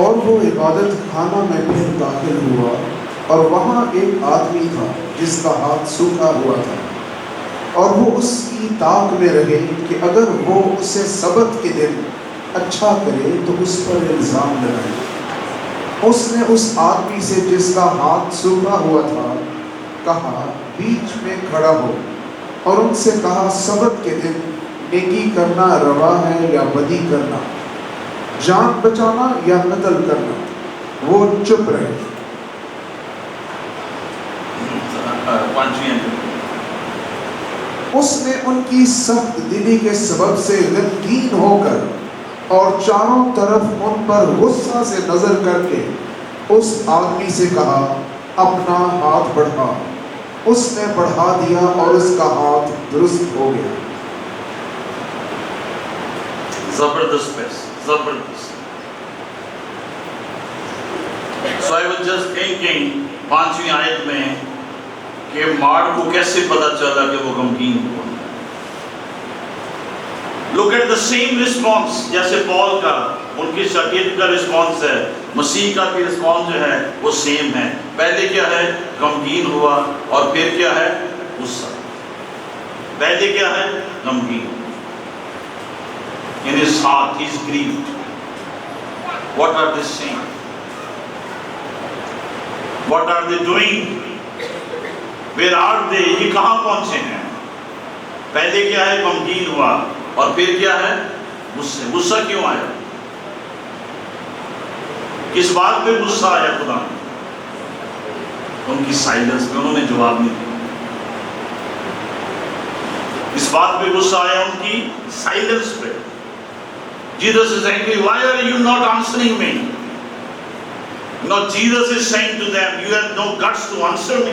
और वो इबादत खाना में फिर दाखिल हुआ, और वहाँ एक आदमी था जिसका हाथ सूखा हुआ था, और वो उसकी उसकी ताक में रहे कि अगर वो उसे सबत के दिन अच्छा करे तो उस पर इल्ज़ाम लगाए। उसने उस आदमी से जिसका हाथ सूखा हुआ था कहा, बीच में खड़ा हो, और उनसे कहा, सबत के दिन नेकी करना रवा है या बदी करना, जान बचाना या कत्ल करना? वो चुप रहे। उसने उनकी सख्त दिली के सबब से गमगीन होकर और चारों तरफ उन पर गुस्सा से नजर करके उस आदमी से कहा, अपना हाथ बढ़ा। उसने बढ़ा दिया और उसका हाथ दुरुस्त हो गया। जबरदस्त पैस, जबरदस्त। So I was just thinking, 5वीं आयत में कि मार्ड को कैसे पता चला कि वो गमगीन हुआ। Look at the same response, जैसे पॉल का, उनकी शकील का रिस्पॉन्स है, मसीह का भी रिस्पॉन्स जो है वो सेम है। पहले क्या है? गमगीन हुआ, और फिर क्या है? गुस्सा। पहले क्या है? गमगीन। In his heart he is grieved. What are they saying? What are they doing? Where are they? ये कहाँ पहुंचे हैं? पहले क्या है? गमगीन हुआ, और फिर क्या है? गुस्से। गुस्सा क्यों आया? किस बात पे गुस्सा आया खुदा? उनकी साइलेंस पे, उन्होंने जवाब नहीं दिया। इस बात पे गुस्सा आया उनकी साइलेंस पे। Jesus is angry. Why are you not answering me? Now Jesus is saying to them, you have no guts to answer me.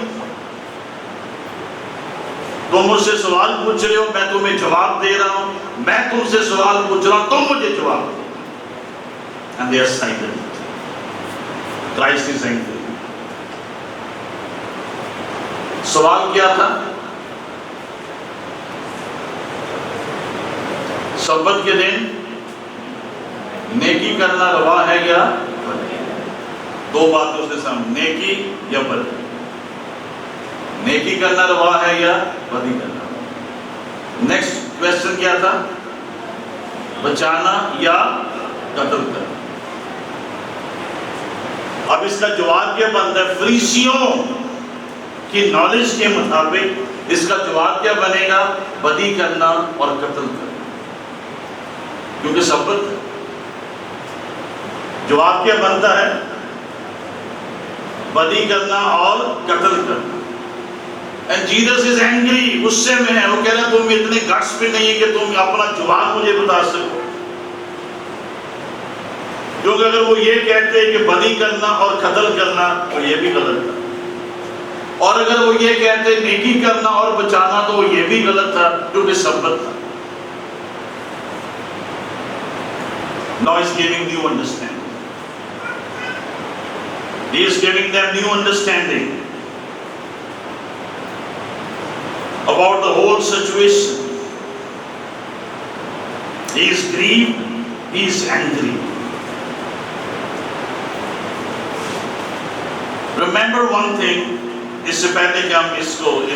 तुम मुझसे सवाल पूछ रहे हो, मैं तुम्हें जवाब दे रहा हूं। मैं तुमसे सवाल पूछ रहा हूं, तुम मुझे जवाब दो। And they are silent. Christ is angry. सवाल क्या था? सब्बत के दिन नेकी करना रवा है या बदी? दो बातों से सम, नेकी या बदी। नेकी करना रवा है या बदी करना? नेक्स्ट क्वेश्चन क्या था? बचाना या कत्ल करना? अब इसका जवाब क्या बनता है? फरीसियों की नॉलेज के मुताबिक इसका जवाब क्या बनेगा? बदी करना और कत्ल करना, क्योंकि सब्बत। जवाब क्या बनता है? बदी करना और कत्ल करना। एंड जीसस इज एंग्री, गुस्से में है। वो कह रहा है तुम इतने गट्स पे नहीं है कि तुम अपना जवाब मुझे बता सको। क्योंकि अगर वो ये कहते कि बदी करना और कत्ल करना तो ये भी गलत था, और अगर वो ये कहते नेकी करना और बचाना तो ये भी गलत था, क्योंकि सब्बत था। Now he's giving new understanding. He is giving them new understanding about the whole situation. He is grieved, he is angry. Remember one thing, इससे पहले कि हम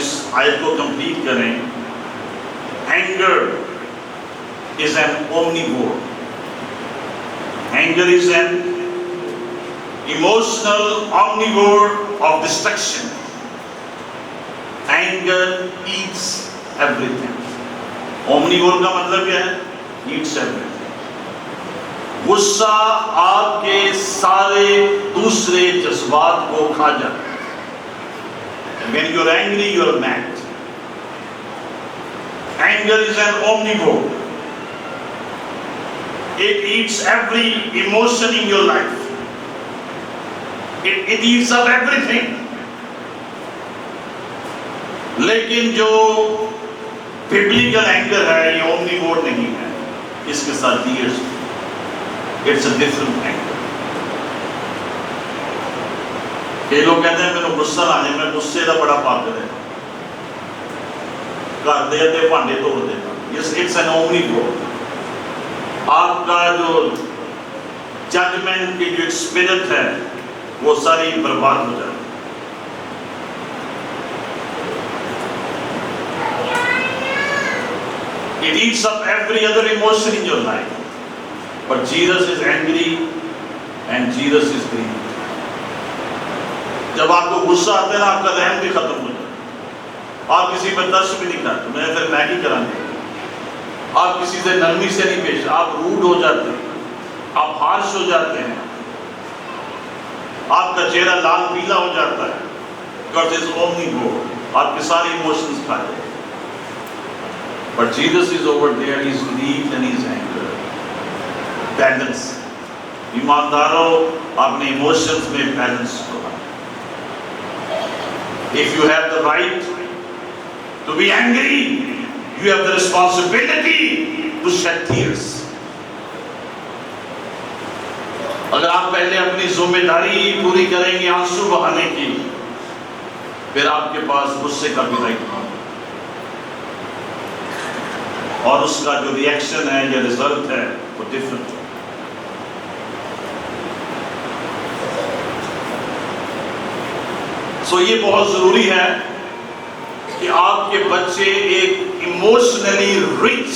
इस आयत को कंप्लीट करें, anger is an omnivore. Anger is an emotional omnivore of destruction. Anger eats everything. Omnivore का मतलब क्या है? Eats everything. गुस्सा आपके सारे दूसरे जज्बात को खा जाता है। When you are angry, you are mad. Anger is an omnivore. It eats every emotion in your life. It eats up everything. लेकिन जो biblical anger है, ये omnivore नहीं है। इसके साथ years, it's a different anger. कई लोग कहते हैं मैंने गुस्सा ना आए, मैं गुस्से का बड़ा पागल है, घर दे भांडे तोड़ देना। It's an omnivore. आपका जो जजमेंट की जो स्पिरिट है वो सारी बर्बाद हो जाए। It eats up every other emotion in your life. But Jesus is angry and Jesus is grieved. जब आपको गुस्सा आता है ना, आपका रहम भी खत्म हो जाता है। आप किसी पर तरस भी नहीं खाते, मैं फिर मैगी कराने, आप किसी से नरमी से नहीं पेश, आप रूड हो जाते हैं, आप हार्श हो जाते हैं, आपका चेहरा लाल पीला हो जाता है, because it's only God, आपके सारे इमोशंस खा जाते हैं। But Jesus is over there, he's grieved and he's angry. Balance. ईमानदारों, अपने इमोशंस में बैलेंस करो। If you have the right to be angry, you have the responsibility to shed tears. अगर आप पहले अपनी जिम्मेदारी पूरी करेंगे आंसू बहाने की, फिर आपके पास गुस्से का भी राइट होगा, और उसका जो रिएक्शन है या रिजल्ट है वो डिफरेंट है। सो ये बहुत जरूरी है कि आपके बच्चे एक इमोशनली रिच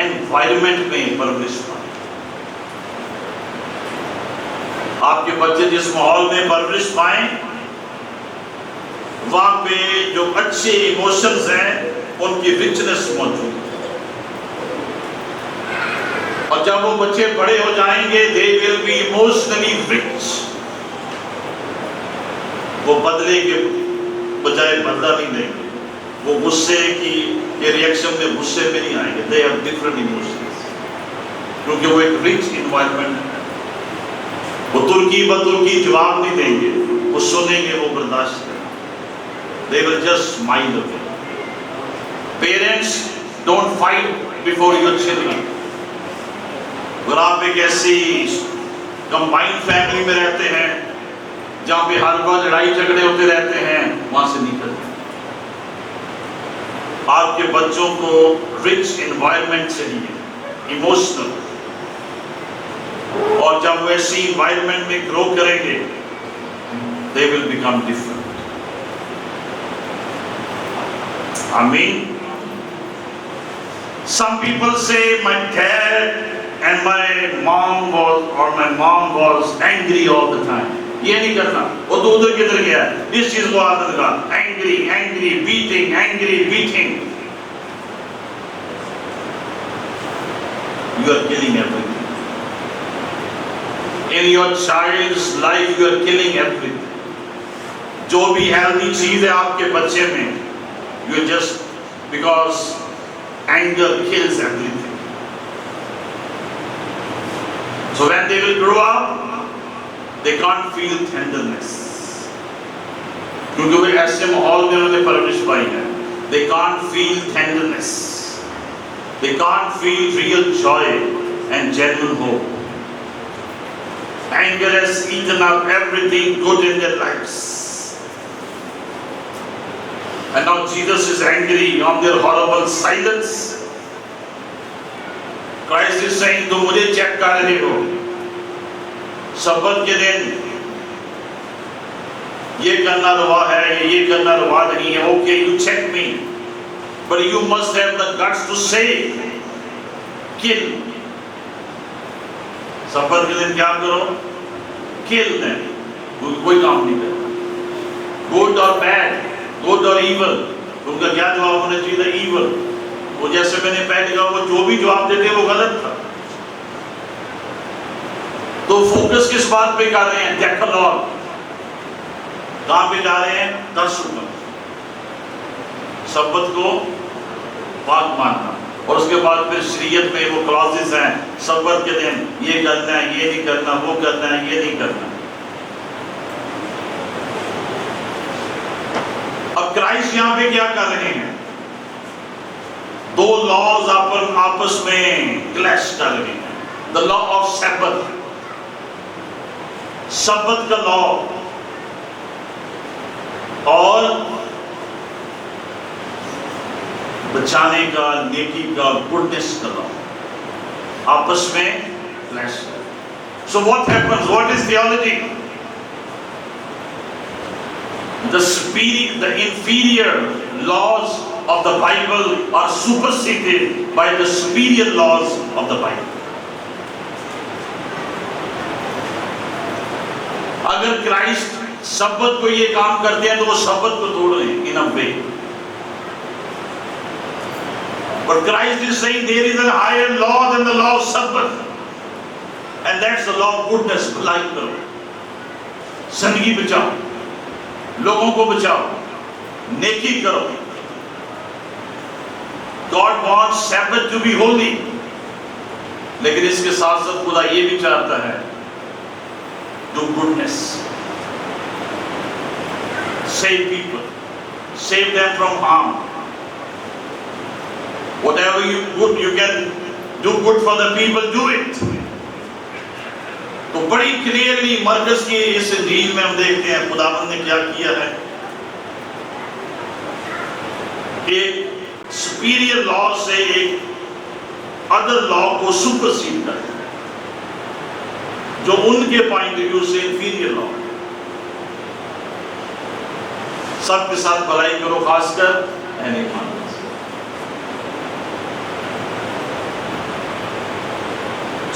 एनवायरनमेंट में परवरिश पाएं। आपके बच्चे जिस माहौल में परवरिश पाएं, वहां पे जो अच्छे इमोशंस हैं उनकी रिचनेस मौजूद है। और जब वो बच्चे बड़े हो जाएंगे, they will be emotionally rich. वो बदले के बजाय बदला नहीं देंगे, वो गुस्से की के रिएक्शन में गुस्से में नहीं आएंगे। दे हैव डिफरेंट इमोशंस, क्योंकि वो एक रिच इन्वायरमेंट है। वो तुर्की बतुर्की जवाब नहीं देंगे, वो सुनेंगे, वो बर्दाश्त करेंगे। They will just smile away. Parents don't fight before your children. अगर आप एक ऐसी कंबाइंड फैमिली में रहते हैं जहां पे हर बार लड़ाई झगड़े होते रहते हैं, वहां से निकलते हैं। आपके बच्चों को रिच एनवायरनमेंट चाहिए, इमोशनल, और जब वो ऐसी एनवायरनमेंट में ग्रो करेंगे, दे विल बिकम डिफरेंट। आमीन। Some people say my dad and my mom was angry all the time. ये नहीं करना, वो तो उधर किधर गया, इस चीज को आदत का angry beating. You are killing everything. In your child's life, you are killing everything. जो भी healthy चीज है आपके बच्चे में, you just, because anger kills everything. So when they will grow up, they can't feel tenderness, क्योंकि वे ऐसे माहौल में उन्होंने परवरिश पाई है। They can't feel tenderness, they can't feel real joy and genuine hope. Anger has eaten up everything good in their lives, and now Jesus is angry on their horrible silence. Christ is saying, तुम मुझे check कर रहे हो, सब्बत के दिन ये करना रवा है, ये करना रवा नहीं है। Okay, you check me, but you must have the guts to say kill. सब्बत के दिन क्या करो? Kill them. कोई काम नहीं करना। गुड और बैड, गुड और इवल, उनका क्या जवाब होना चाहिए था? इवल। वो जैसे मैंने पहले कहा, वो जो भी जवाब देते वो गलत था। तो फोकस किस बात पे कर रहे हैं? डेकलॉग। कहां पे जा रहे हैं? 10 ऊपर। सब्बत को पाक मानना, और उसके बाद फिर शरीयत में वो क्लॉजेस हैं, सब्बत के दिन ये करना है, ये नहीं करना, वो करना है, ये नहीं करना। अब क्राइस्ट यहां पे क्या कर रहे हैं? दो लॉज आपस में क्लैश कर रहे हैं। द लॉ ऑफ सब्बत, सब्बत का लॉ, और बचाने का, नेकी का, गुडनेस का लॉ आपस में clash. So what happens? What is theology? The inferior laws of the Bible are superseded by the superior laws of the Bible. अगर क्राइस्ट शब्द को ये काम करते हैं तो वो शब्द को तोड़ रहे हैं इन अ वे. But Christ is saying there is a higher law than the law of Sabbath, and that's the law of goodness. भलाई करो, जिंदगी बचाओ, लोगों को बचाओ, नेकी करो. God wants Sabbath to be holy, लेकिन इसके साथ साथ खुदा ये भी चाहता है do goodness, save people, save them from harm. Whatever you can do good for the people, do it. तो बड़ी क्लियरली मरकज की इस इंजील में हम देखते हैं खुदावंद ने क्या किया है. एक सुपीरियर लॉ से एक अदर लॉ को सुपरसीड कर, जो उनके पॉइंट ऑफ व्यू से इंफीरियर लॉ. सबके साथ भलाई करो, खासकर animal.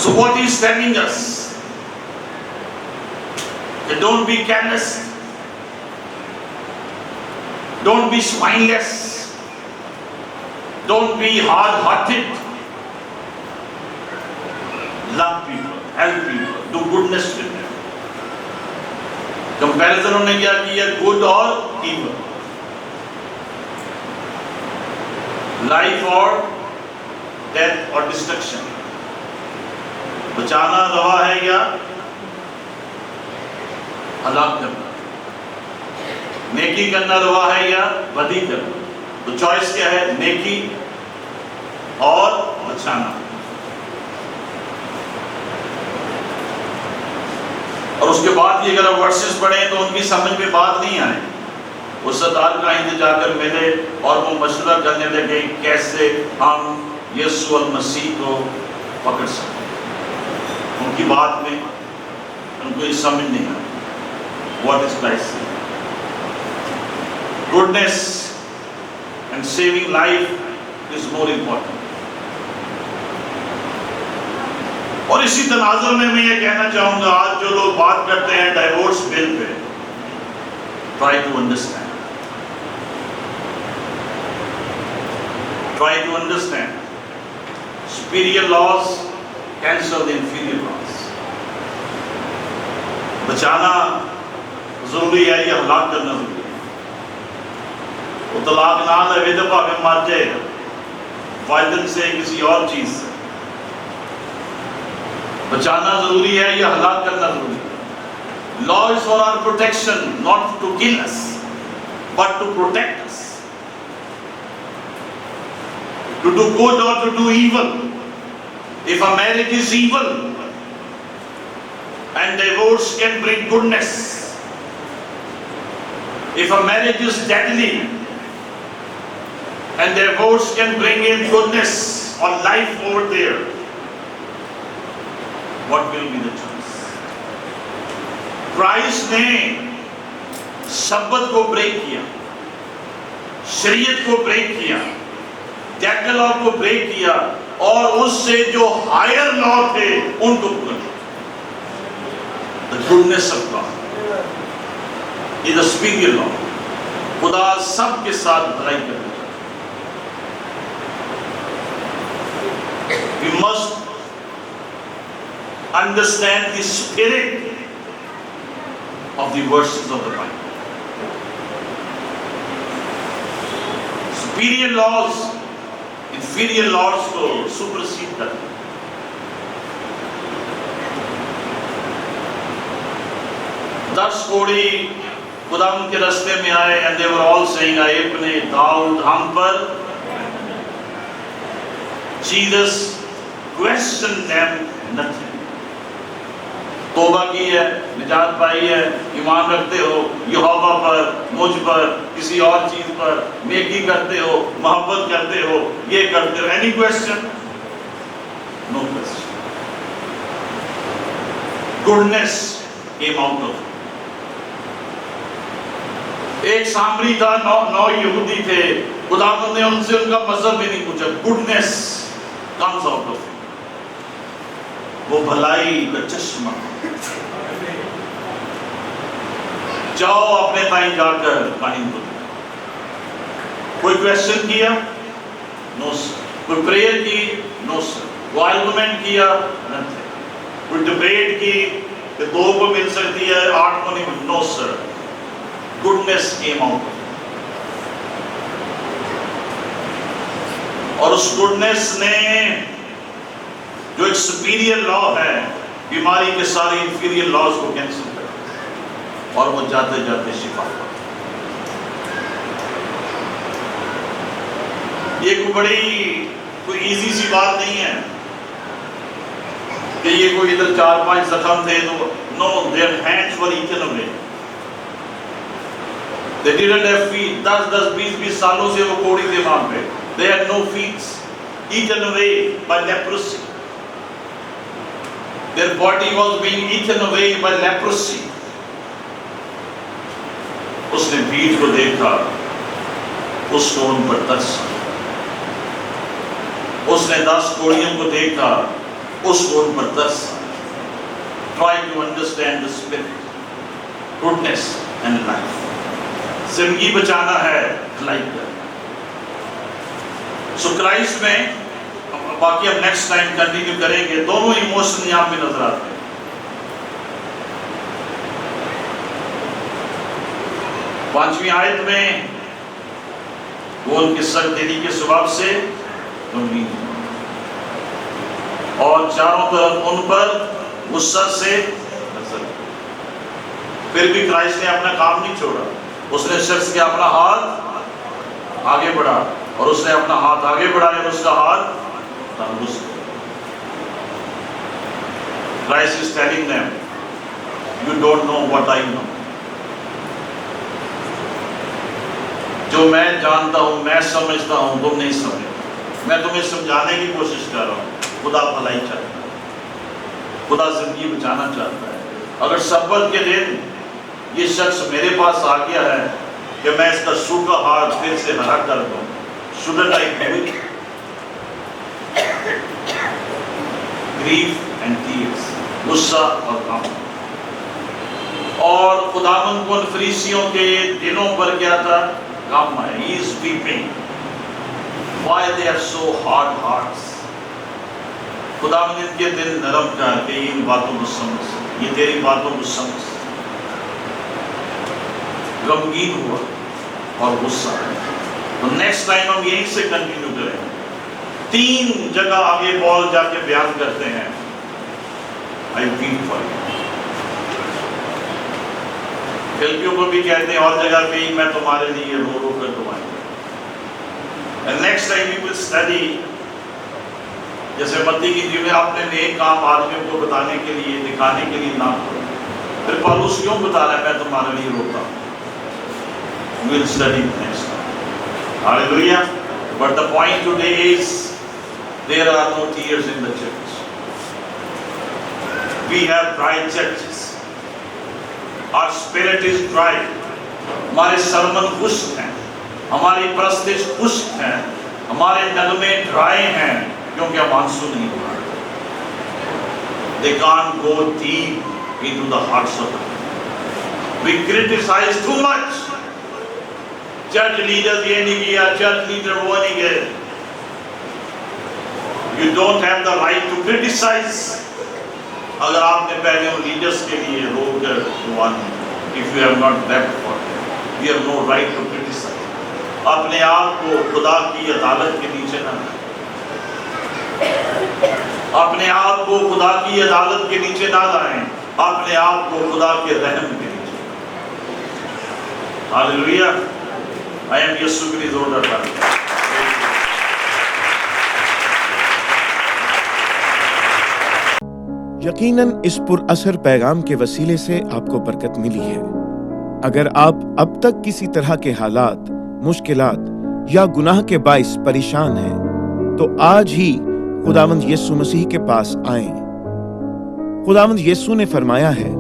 So what he's telling us, that don't be careless, don't be spineless, don't be hard-hearted, love people, help people, do goodness with them. Comparison उन्होंने क्या किया, good और evil, life or death or destruction. बचाना रवा है या हलाक करना, नेकी करना रवा है या बदी करना. तो चॉइस क्या है, नेकी और बचाना. और उसके बाद ये अगर आप वर्सेस पढ़े तो उनकी समझ में बात नहीं आए. वो सरदार कहीं जाकर मिले और वो मशवरा करने लगे कैसे हम यीशु अल मसीह को पकड़ सकते. उनकी बात में उनको ये समझ नहीं आया what is Christ. Goodness and saving life is more important. और इसी तनाजुर में मैं ये कहना चाहूंगा, आज जो लोग बात करते हैं डाइवोर्स बिल पे, try to understand, try to understand. Superior laws cancel the inferior laws. बचाना जरूरी है या हलाक करना जरूरी है. वो तलाक ना ले तो भावे मर जाएगा वायदन से किसी और चीज से. बचाना जरूरी है या हलाक करना जरूरी है. Law is for our protection, not to kill us but to protect us, to do good और to do evil. If a marriage is evil and divorce can bring goodness, if a marriage is deadly and divorce can bring in goodness or life over there, what will be the choice? Christ ने शब्द को break किया, शरीयत को break किया, डेकलॉग को break किया और उससे जो हायर लॉ थे उनको पूरा किया. The goodness of God is the superior law. खुदा सबके साथ भलाई करना चाहता है. We must understand the spirit of the verses of the Bible. Superior laws inferior laws को सुपरसीड करते. दस कोड़ी खुदावंद के रास्ते में आए and they were all saying आए अपने दाऊद हम पर. Jesus questioned them nothing. तौबा की है, निजात पाई है, ईमान रखते हो यहोवा पर, मुझ पर, किसी और चीज पर, नेकी करते हो, मोहब्बत करते हो, ये करते हो. Any question? No question. Goodness came out of. एक सामरी था, नौ यहूदी थे, खुदावंद ने उनसे उनका मजहब भी नहीं पूछा। गुडनेस कम्स आउट ऑफ, वो भलाई का चश्मा। जाओ अपने ताई जाकर काहिन को, कोई क्वेश्चन किया? No sir. कोई प्रेयर की? No sir. कोई आर्गुमेंट किया? नथिंग। कोई डिबेट की कि 2 को मिल सकती है 8 को नहीं? No sir. Goodness came out. और उस गुडनेस ने जो एक सुपीरियर लॉ है, बीमारी के सारे इंफीरियर लॉज को कैंसिल कर, और वो जाते जाते शिफा। ये कोई इजी सी बात नहीं है कि ये कोई इधर 4-5 जख्म थे तो no, their hands were eaten away. They didn't have feet. 10-10 20-20 सालों से वो कोड़ी थे वहां पे। They had no feet, eaten away by leprosy. Their body was being eaten away by leprosy. उसने भीड़ को देखा, उसको उन पर तरस। उसने 10 कोड़ियों को देखा, उसको उन पर तरस। Try to understand the spirit, goodness and life. जिंदगी बचाना है, भलाई करना। सो क्राइस्ट में, बाकी हम नेक्स्ट टाइम कंटिन्यू करेंगे, दोनों इमोशन यहां पे नजर आते हैं। 5वीं आयत में वो उनके सरदेरी के स्वभाव से गमगीन, और चारों तरफ उन पर गुस्सा से नजर। फिर भी क्राइस्ट ने अपना काम नहीं छोड़ा। उसने शख्स के अपना हाथ आगे बढ़ा, और उसने अपना हाथ आगे बढ़ाया और उसका हाथ तंदुरुस्त। Christ is telling them, you don't know what I know. जो मैं जानता हूं, मैं समझता हूं, तुम नहीं समझ। मैं तुम्हें समझाने की कोशिश कर रहा हूं। खुदा भलाई चाहता है, खुदा जिंदगी बचाना चाहता है। अगर सब्बत के दिन ये शख्स मेरे पास आ गया है कि मैं इसका सूखा हाथ फिर से हरा कर दूं, shouldn't I do it? Grief and tears, गुस्सा और गम। और खुदावंद को उन फरीसियों के दिलों पर क्या था? गम है। He is weeping. Why they are so hard hearts? खुदावंद इनके दिल नरम कर के इन बातों को समझ, ये तेरी बातों को समझ। गमगीन हुआ और गुस्सा। तो नेक्स्ट टाइम हम यहीं से कंटिन्यू करेंगे। 3 जगह आगे पॉल जाके बयान करते हैं, आई वीप फॉर यू। फिलिपियों को भी कहते हैं और जगह पे, मैं तुम्हारे लिए रो रो कर दुआएं। And next time we will study, जैसे मत्ती की जीवन में आपने नेक काम आदमियों को बताने के लिए, दिखाने के लिए ना करो। फिर पौलुस क्यों बता रहा है मैं तुम्हारे लिए रोता हूं? We will study next time. Hallelujah. But the point today is there are no tears in the church. We have dry churches. Our spirit is dry. हमारे सरमन खुश्क हैं, हमारी प्रस्तिश खुश्क हैं, हमारे नगमे ड्राई हैं, क्योंकि हम आंसू नहीं हो रहे। They can't go deep into the hearts of them. We criticize too much. Church leader ये नहीं किया, चर्च लीडर वो नहीं गए। You don't have the right to criticize. अगर आपने पहले उन लीडर्स के लिए रोकर दुआ नहीं, if you have not wept for them, you have no right to criticize. अपने आप को खुदा की अदालत के नीचे ना लाएं। अपने आप को खुदा की अदालत के नीचे ना लाएं, अपने आप को खुदा के रहम के नीचे। हालेलुया। I am यीशु की जोरदार ताली। यकीनन इस पुरअसर पैगाम के वसीले से आपको बरकत मिली है। अगर आप अब तक किसी तरह के हालात, मुश्किलात या गुनाह के बाइस परेशान हैं, तो आज ही खुदावंद यीशु मसीह के पास आएं। खुदावंद यीशु ने फरमाया है,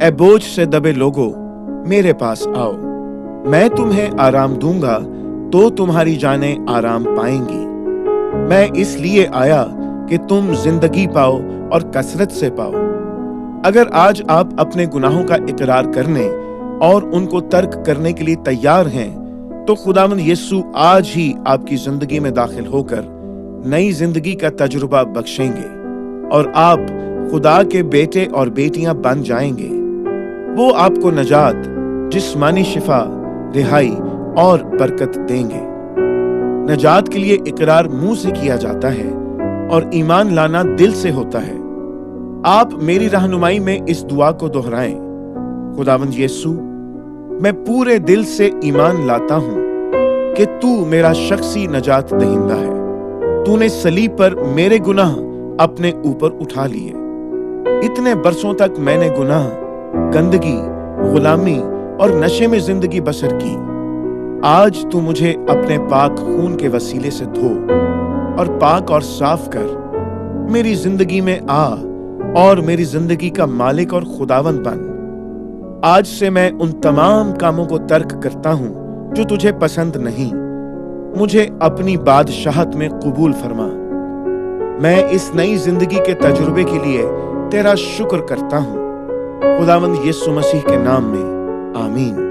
ए बोझ से दबे लोगों, मेरे पास आओ, मैं तुम्हें आराम दूंगा। तो तुम्हारी जानें आराम पाएंगी। मैं इसलिए आया कि तुम जिंदगी पाओ और कसरत से पाओ। अगर आज आप अपने गुनाहों का इकरार करने और उनको तर्क करने के लिए तैयार हैं, तो खुदावंद यीशु आज ही आपकी जिंदगी में दाखिल होकर नई जिंदगी का तजुर्बा बख्शेंगे और आप खुदा के बेटे और बेटियां बन जाएंगे। वो आपको नजात, जिस्मानी शिफा, रिहाई और बरकत देंगे। नजात के लिए इकरार मुंह से किया जाता है और ईमान लाना दिल से होता है। आप मेरी रहनुमाई में इस दुआ को दोहराएं। खुदावंद यीशु, मैं पूरे दिल से ईमान लाता हूं कि तू मेरा शख्सी नजात दहिंदा है। तूने सलीब पर मेरे गुनाह अपने ऊपर उठा लिए। इतने बरसों तक मैंने गुनाह, गंदगी, गुलामी और नशे में जिंदगी बसर की। आज तू मुझे अपने पाक खून के वसीले से धो और पाक और साफ कर। मेरी जिंदगी में आ और मेरी जिंदगी का मालिक और खुदावंद बन। आज से मैं उन तमाम कामों को तर्क करता हूं जो तुझे पसंद नहीं। मुझे अपनी बादशाहत में कबूल फरमा। मैं इस नई जिंदगी के तजुर्बे के लिए तेरा शुक्र करता हूं। खुदावंद यीशु मसीह के नाम में, आमीन।